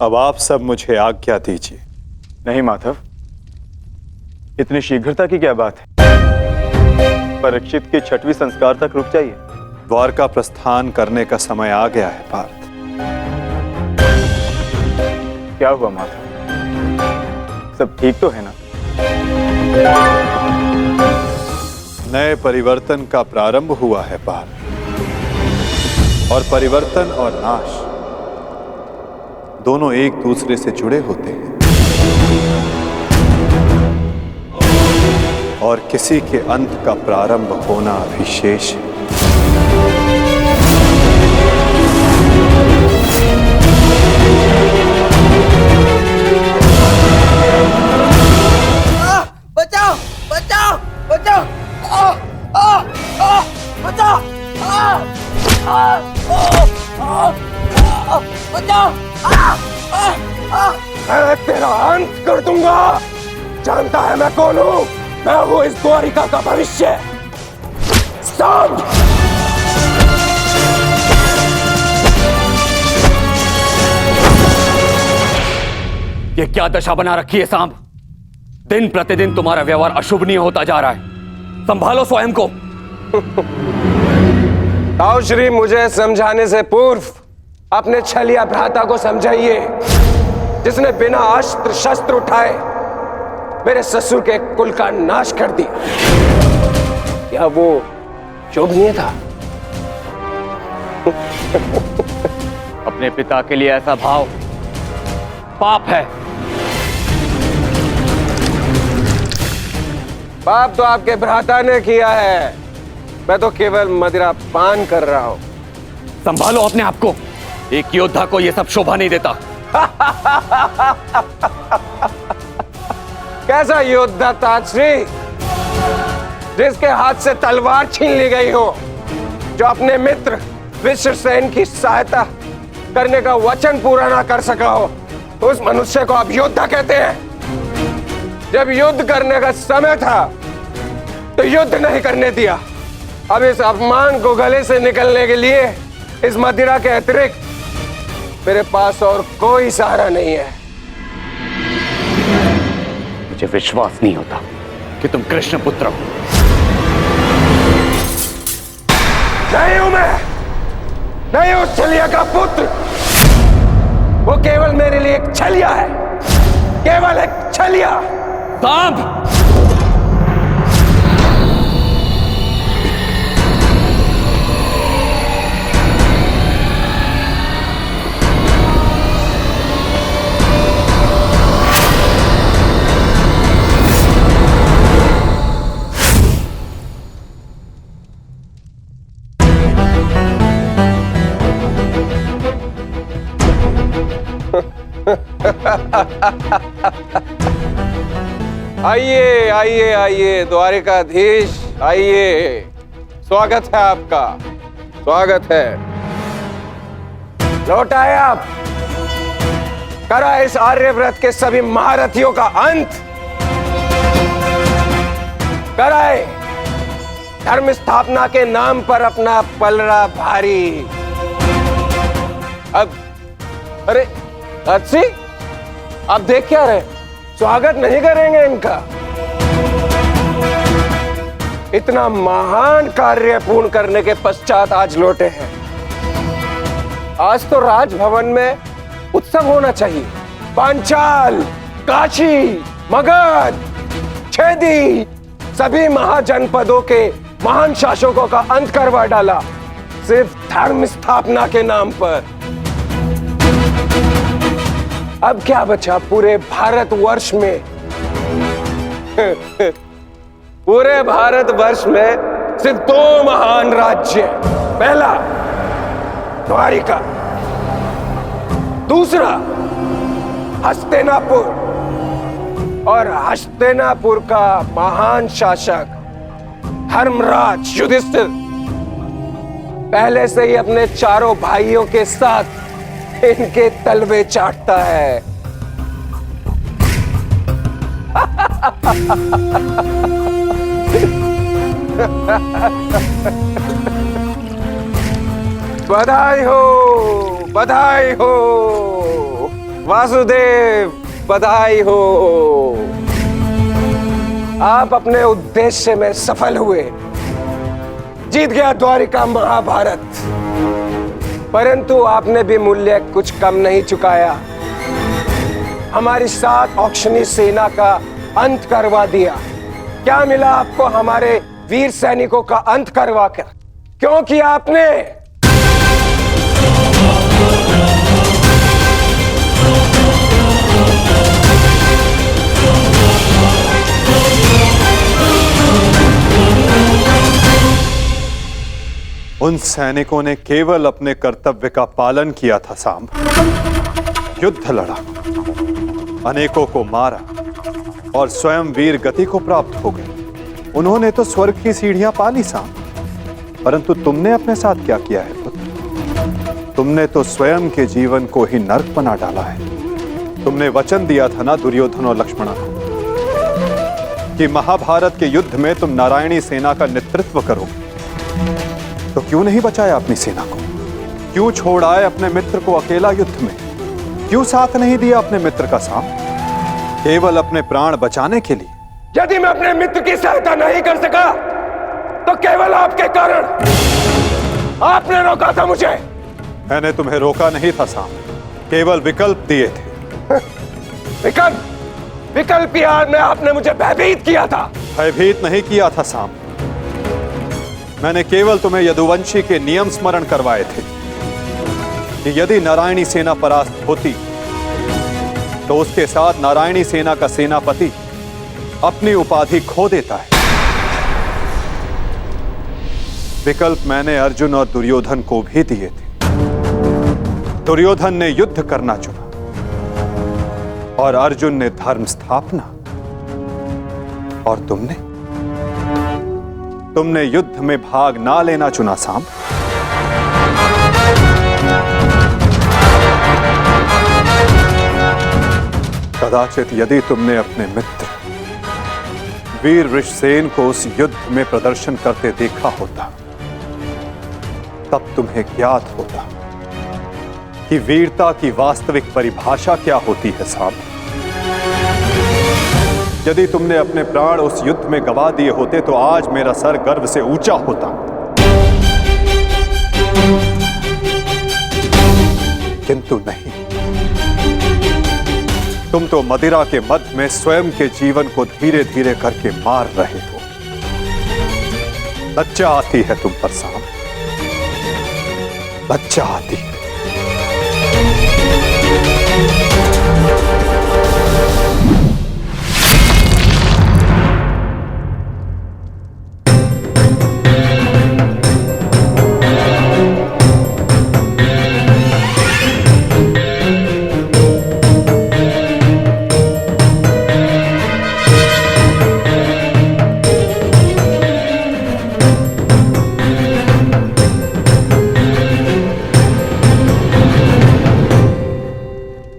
अब आप सब मुझे आज्ञा दीजिए। नहीं माधव, इतनी शीघ्रता की क्या बात है? परीक्षित के 6वें संस्कार तक रुक जाइए। द्वारका प्रस्थान करने का समय आ गया है पार्थ। क्या हुआ माधव? सब ठीक तो है ना? नए परिवर्तन का प्रारंभ हुआ है पार्थ, और परिवर्तन और नाश दोनों एक दूसरे से जुड़े होते हैं, और किसी के अंत का प्रारंभ होना अभी शेष है। बचाओ बचाओ बचाओ! बचाओ! बचाओ! मैं तेरा अंत कर दूंगा। जानता है मैं कौन हूं? मैं हूं इस द्वारिका का भविष्य। सांब! ये क्या दशा बना रखी है सांब? दिन प्रतिदिन तुम्हारा व्यवहार अशुभनीय होता जा रहा है। संभालो स्वयं को। आओ श्री, मुझे समझाने से पूर्व अपने छलिया भ्राता को समझाइए, जिसने बिना अस्त्र शस्त्र उठाए मेरे ससुर के कुल का नाश कर दिया। क्या वो शोभनीय था? अपने पिता के लिए ऐसा भाव पाप है। पाप तो आपके भ्राता ने किया है, मैं तो केवल मदिरा पान कर रहा हूं। संभालो अपने आप को। एक योद्धा को यह सब शोभा नहीं देता। कैसा योद्धा ताजश्री, जिसके हाथ से तलवार छीन ली गई हो, जो अपने मित्र विश्वसेन की सहायता करने का वचन पूरा ना कर सका हो, उस मनुष्य को आप योद्धा कहते हैं? जब युद्ध करने का समय था तो युद्ध नहीं करने दिया। अब इस अपमान को गले से निकलने के लिए इस मदिरा के अतिरिक्त मेरे पास और कोई सहारा नहीं है। मुझे विश्वास नहीं होता कि तुम कृष्ण पुत्र हो। नहीं हूं मैं, नहीं हूं छलिया का पुत्र। वो केवल मेरे लिए एक छलिया है, केवल एक छलिया। सांब! आइए आइए आइए द्वारिकाधीश, आइए। स्वागत है आपका, स्वागत है। लौट आए आप। करा इस आर्यव्रत के सभी महारथियों का अंत। कराए धर्म स्थापना के नाम पर अपना पलड़ा भारी। अब अरे अच्छी, आप देख क्या रहे? स्वागत नहीं करेंगे इनका? इतना महान कार्य पूर्ण करने के पश्चात आज लौटे हैं। आज तो राजभवन में उत्सव होना चाहिए। पांचाल, काशी, मगध, छेदी, सभी महाजनपदों के महान शासकों का अंत करवा डाला, सिर्फ धर्म स्थापना के नाम पर। अब क्या बचा पूरे भारतवर्ष में? पूरे भारतवर्ष में सिर्फ दो महान राज्य। पहला द्वारिका, दूसरा हस्तिनापुर। और हस्तिनापुर का महान शासक धर्मराज युधिष्ठिर पहले से ही अपने चारों भाइयों के साथ इनके तलवे चाटता है। बधाई हो, बधाई हो वासुदेव, बधाई हो। आप अपने उद्देश्य में सफल हुए। जीत गया द्वारिका महाभारत। परंतु आपने भी मूल्य कुछ कम नहीं चुकाया। हमारी 7 औक्षणी सेना का अंत करवा दिया। क्या मिला आपको हमारे वीर सैनिकों का अंत करवा कर? क्यों किया आपने? उन सैनिकों ने केवल अपने कर्तव्य का पालन किया था सांब। युद्ध लड़ा, अनेकों को मारा और स्वयं वीर गति को प्राप्त हो गए। उन्होंने तो स्वर्ग की सीढ़ियां पाली सांब। परंतु तुमने अपने साथ क्या किया है पुत्र? तुमने तो स्वयं के जीवन को ही नर्क बना डाला है। तुमने वचन दिया था ना दुर्योधन और लक्ष्मणा को कि महाभारत के युद्ध में तुम नारायणी सेना का नेतृत्व करोगे, तो क्यों नहीं बचाया अपनी सेना को? क्यों छोड़ आए अपने मित्र को अकेला युद्ध में? क्यों साथ नहीं दिया अपने मित्र का साथ, केवल अपने प्राण बचाने के लिए? यदि मैं अपने मित्र की सहायता नहीं कर सका तो केवल आपके कारण। आपने रोका था मुझे। मैंने तुम्हें रोका नहीं था साम, केवल विकल्प दिए थे। विकल्प यार में आपने मुझे भयभीत किया था। भयभीत नहीं किया था साम, मैंने केवल तुम्हें यदुवंशी के नियम स्मरण करवाए थे कि यदि नारायणी सेना परास्त होती तो उसके साथ नारायणी सेना का सेनापति अपनी उपाधि खो देता है। विकल्प मैंने अर्जुन और दुर्योधन को भी दिए थे। दुर्योधन ने युद्ध करना चुना और अर्जुन ने धर्म स्थापना, और तुमने युद्ध में भाग ना लेना चुना साम। कदाचित यदि तुमने अपने मित्र वीर वृषसेन को उस युद्ध में प्रदर्शन करते देखा होता, तब तुम्हें ज्ञात होता कि वीरता की वास्तविक परिभाषा क्या होती है साहब। यदि तुमने अपने प्राण उस युद्ध में गवा दिए होते तो आज मेरा सर गर्व से ऊंचा होता, किंतु नहीं। तुम तो मदिरा के मद में स्वयं के जीवन को धीरे धीरे करके मार रहे हो। लज्जा आती है तुम पर साहब, लज्जा आती है।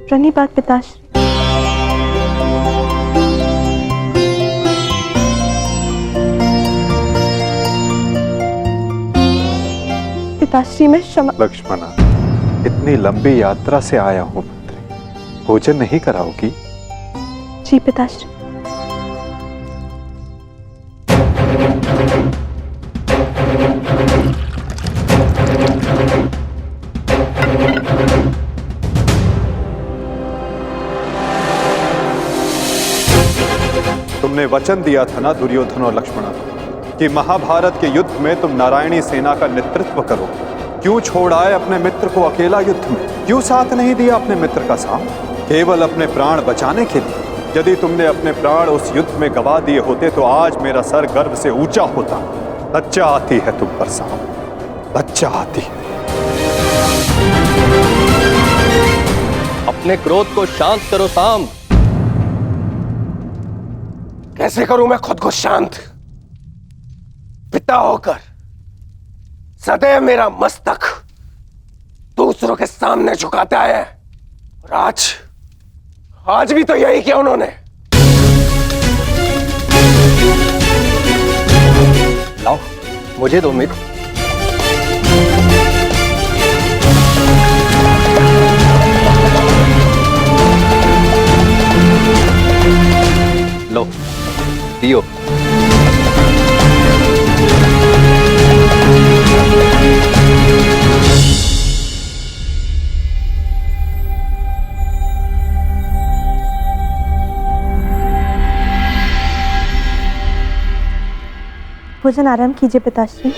प्रणिपात पिताश्री। पिताश्री मैं क्षमा। लक्ष्मणा, इतनी लंबी यात्रा से आया हूं पुत्री, भोजन नहीं कराओगी? जी पिताश्री। तुमने वचन दिया था ना दुर्योधन और लक्ष्मणा कि महाभारत के युद्ध में तुम नारायणी सेना का नेतृत्व करो। क्यों छोड़ आए अपने मित्र को अकेला युद्ध में? क्यों साथ नहीं दिया अपने मित्र का साथ, केवल अपने प्राण बचाने के लिए? यदि तुमने अपने प्राण उस युद्ध में गवा दिए होते तो आज मेरा सर गर्व से ऊंचा होता। लज्जा आती है तुम पर साहब, लज्जा आती है। अपने क्रोध को शांत करो साम। कैसे करूं मैं खुद को शांत? पिता होकर सदैव मेरा मस्तक दूसरों के सामने झुकाता है, और आज भी तो यही किया उन्होंने। लाओ मुझे दो मित्र। लो दियो। भोजन आराम कीजिए पिताश्री।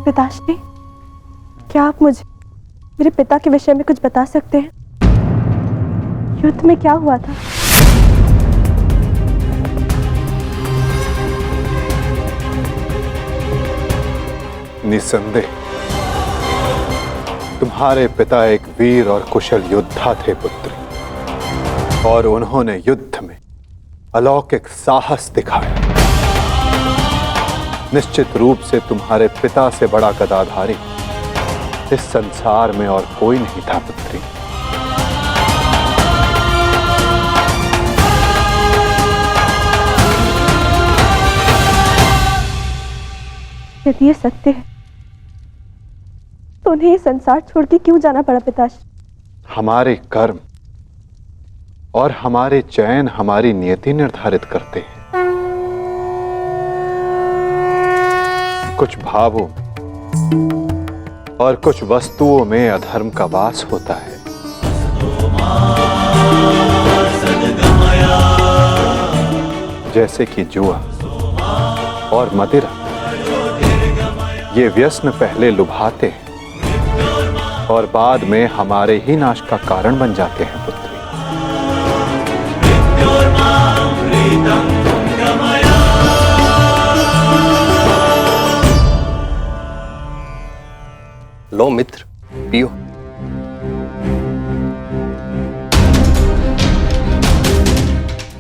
पिताश्री, क्या आप मुझे मेरे पिता के विषय में कुछ बता सकते हैं? युद्ध में क्या हुआ था? निसंदेह तुम्हारे पिता एक वीर और कुशल योद्धा थे पुत्र, और उन्होंने युद्ध में अलौकिक साहस दिखाया। निश्चित रूप से तुम्हारे पिता से बड़ा गदाधारी इस संसार में और कोई नहीं था पुत्री। यदि ये सत्य है तो उन्हें ये संसार छोड़ के क्यों जाना पड़ा पिताश्री? हमारे कर्म और हमारे चयन हमारी नियति निर्धारित करते हैं। कुछ भावों और कुछ वस्तुओं में अधर्म का वास होता है। जैसे कि जुआ और मदिरा, ये व्यसन पहले लुभाते हैं और बाद में हमारे ही नाश का कारण बन जाते हैं पुत्री। लो मित्र, पियो।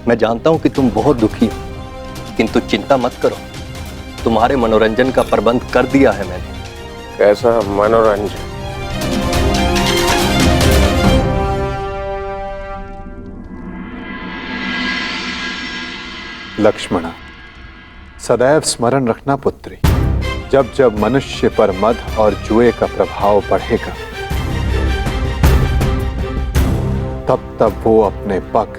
मैं जानता हूं कि तुम बहुत दुखी हो, किंतु चिंता मत करो, तुम्हारे मनोरंजन का प्रबंध कर दिया है मैंने। कैसा मनोरंजन? लक्ष्मणा, सदैव स्मरण रखना पुत्री, जब जब मनुष्य पर मद और जुए का प्रभाव बढ़ेगा, तब तब वो अपने पग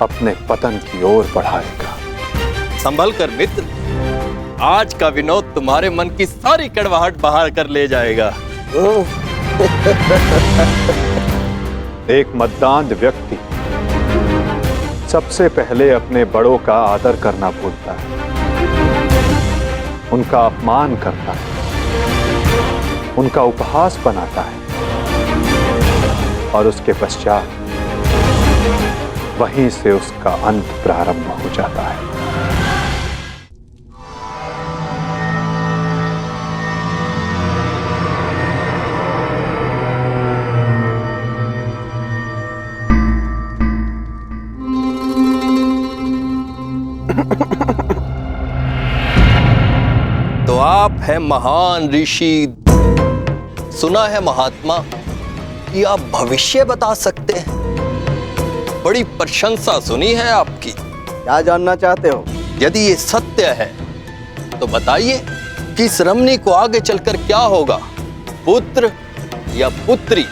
अपने पतन की ओर बढ़ाएगा। संभल कर मित्र, आज का विनोद तुम्हारे मन की सारी कड़वाहट बाहर कर ले जाएगा। एक मद्दांध व्यक्ति सबसे पहले अपने बड़ों का आदर करना भूलता है, उनका अपमान करता है, उनका उपहास बनाता है, और उसके पश्चात वहीं से उसका अंत प्रारंभ हो जाता है। तो आप हैं महान ऋषि, सुना है महात्मा कि आप भविष्य बता सकते हैं। बड़ी प्रशंसा सुनी है आपकी। क्या जानना चाहते हो? यदि ये सत्य है तो बताइए कि इस रमणी को आगे चलकर क्या होगा, पुत्र या पुत्री?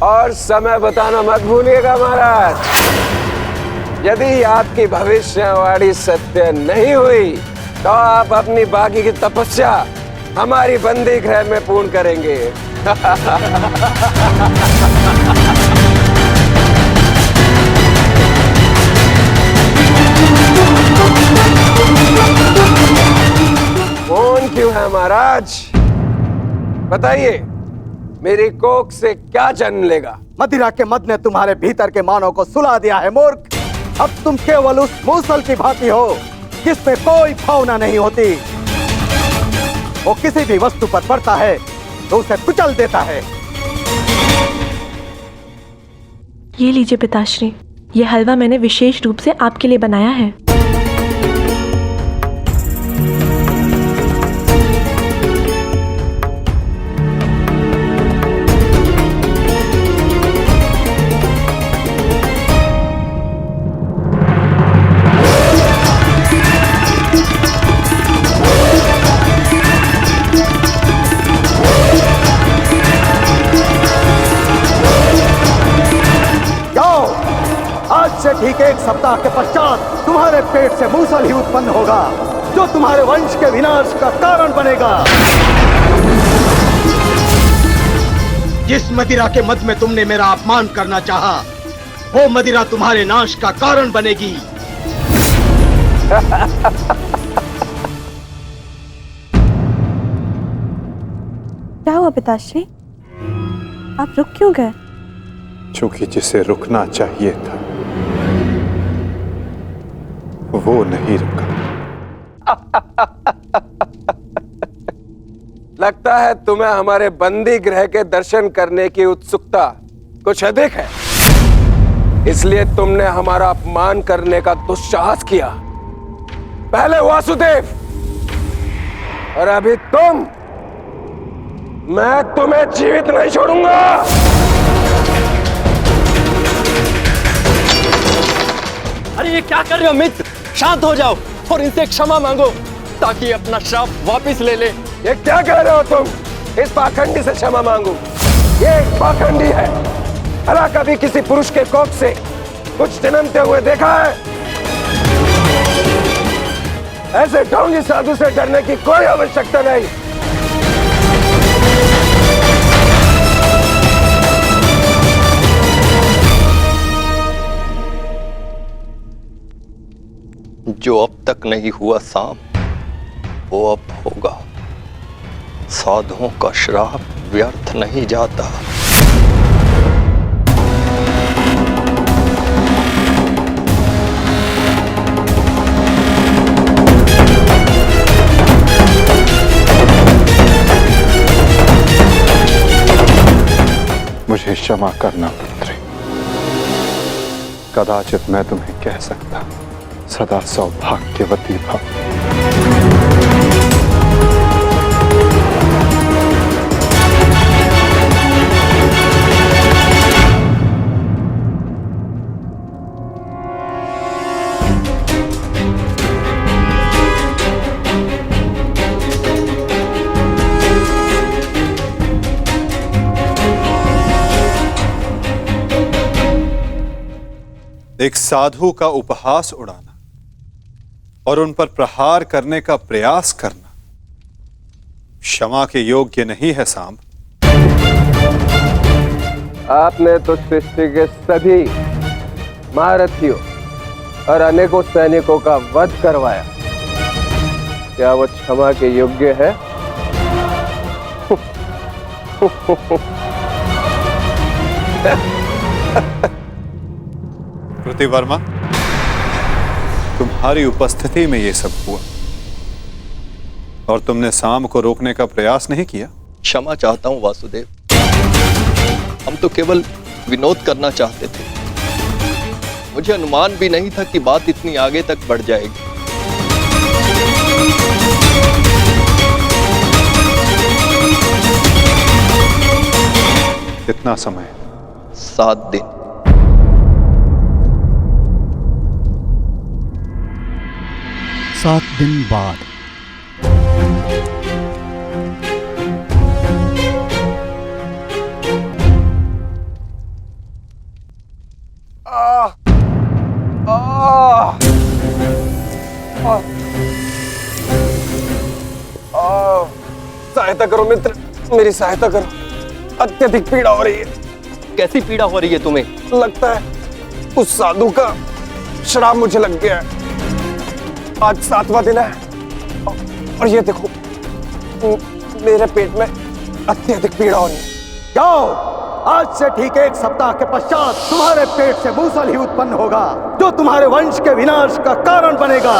और समय बताना मत भूलिएगा महाराज। यदि आपकी भविष्यवाणी सत्य नहीं हुई तो आप अपनी बाकी की तपस्या हमारी बंदी गृह में पूर्ण करेंगे। कौन क्यों है महाराज? बताइए, मेरी कोख से क्या जन्म लेगा? मदिरा के मद ने तुम्हारे भीतर के मानव को सुला दिया है मूर्ख। अब तुम केवल उस मूसल की भांति हो जिसमें कोई भावना नहीं होती। वो किसी भी वस्तु पर पड़ता है तो उसे कुचल देता है। ये लीजिए पिताश्री, ये हलवा मैंने विशेष रूप से आपके लिए बनाया है। ठीक एक सप्ताह के पश्चात तुम्हारे पेट से मूसल ही उत्पन्न होगा जो तुम्हारे वंश के विनाश का कारण बनेगा। जिस मदिरा के मद में तुमने मेरा अपमान करना चाहा, वो मदिरा तुम्हारे नाश का कारण बनेगी। क्या हुआ पिताश्री? आप रुक क्यों गए? क्योंकि जिसे रुकना चाहिए था वो नहीं रुका। लगता है तुम्हें हमारे बंदी गृह के दर्शन करने की उत्सुकता कुछ अधिक है, इसलिए तुमने हमारा अपमान करने का दुस्साहस किया। पहले वासुदेव और अभी तुम। मैं तुम्हें जीवित नहीं छोड़ूंगा। अरे ये क्या कर रहे हो मित्र? शांत हो जाओ और इनसे क्षमा मांगो ताकि अपना श्राप वापस ले ले। ये क्या कह रहे हो तुम? इस पाखंडी से क्षमा मांगू? ये एक पाखंडी है। भला कभी किसी पुरुष के कोख से कुछ जन्मते हुए देखा है? ऐसे ढोंगी साधु से डरने की कोई आवश्यकता नहीं। जो अब तक नहीं हुआ साम, वो अब होगा। साधुओं का श्राप व्यर्थ नहीं जाता। मुझे क्षमा करना पुत्री। कदाचित मैं तुम्हें कह सकता सदा सौभाग्यवती भव। एक साधु का उपहास उड़ाना और उन पर प्रहार करने का प्रयास करना क्षमा के योग्य नहीं है सांब। आपने तो सृष्टि के सभी महारथियों और अनेकों सैनिकों का वध करवाया। क्या वो क्षमा के योग्य है? प्रतिवर्मा, तुम्हारी उपस्थिति में यह सब हुआ और तुमने साम को रोकने का प्रयास नहीं किया। क्षमा चाहता हूं वासुदेव, हम तो केवल विनोद करना चाहते थे। मुझे अनुमान भी नहीं था कि बात इतनी आगे तक बढ़ जाएगी। कितना समय? 7 दिन। सात दिन बाद सहायता करो मित्र, मेरी सहायता करो। अत्यधिक पीड़ा हो रही है। कैसी पीड़ा हो रही है तुम्हें? लगता है उस साधु का श्राप मुझे लग गया है। आज 7वां दिन है और ये देखो मेरे पेट में अत्यधिक पीड़ा हो रही है। जाओ, आज से ठीक 1 सप्ताह के पश्चात तुम्हारे पेट से मूसल ही उत्पन्न होगा जो तुम्हारे वंश के विनाश का कारण बनेगा।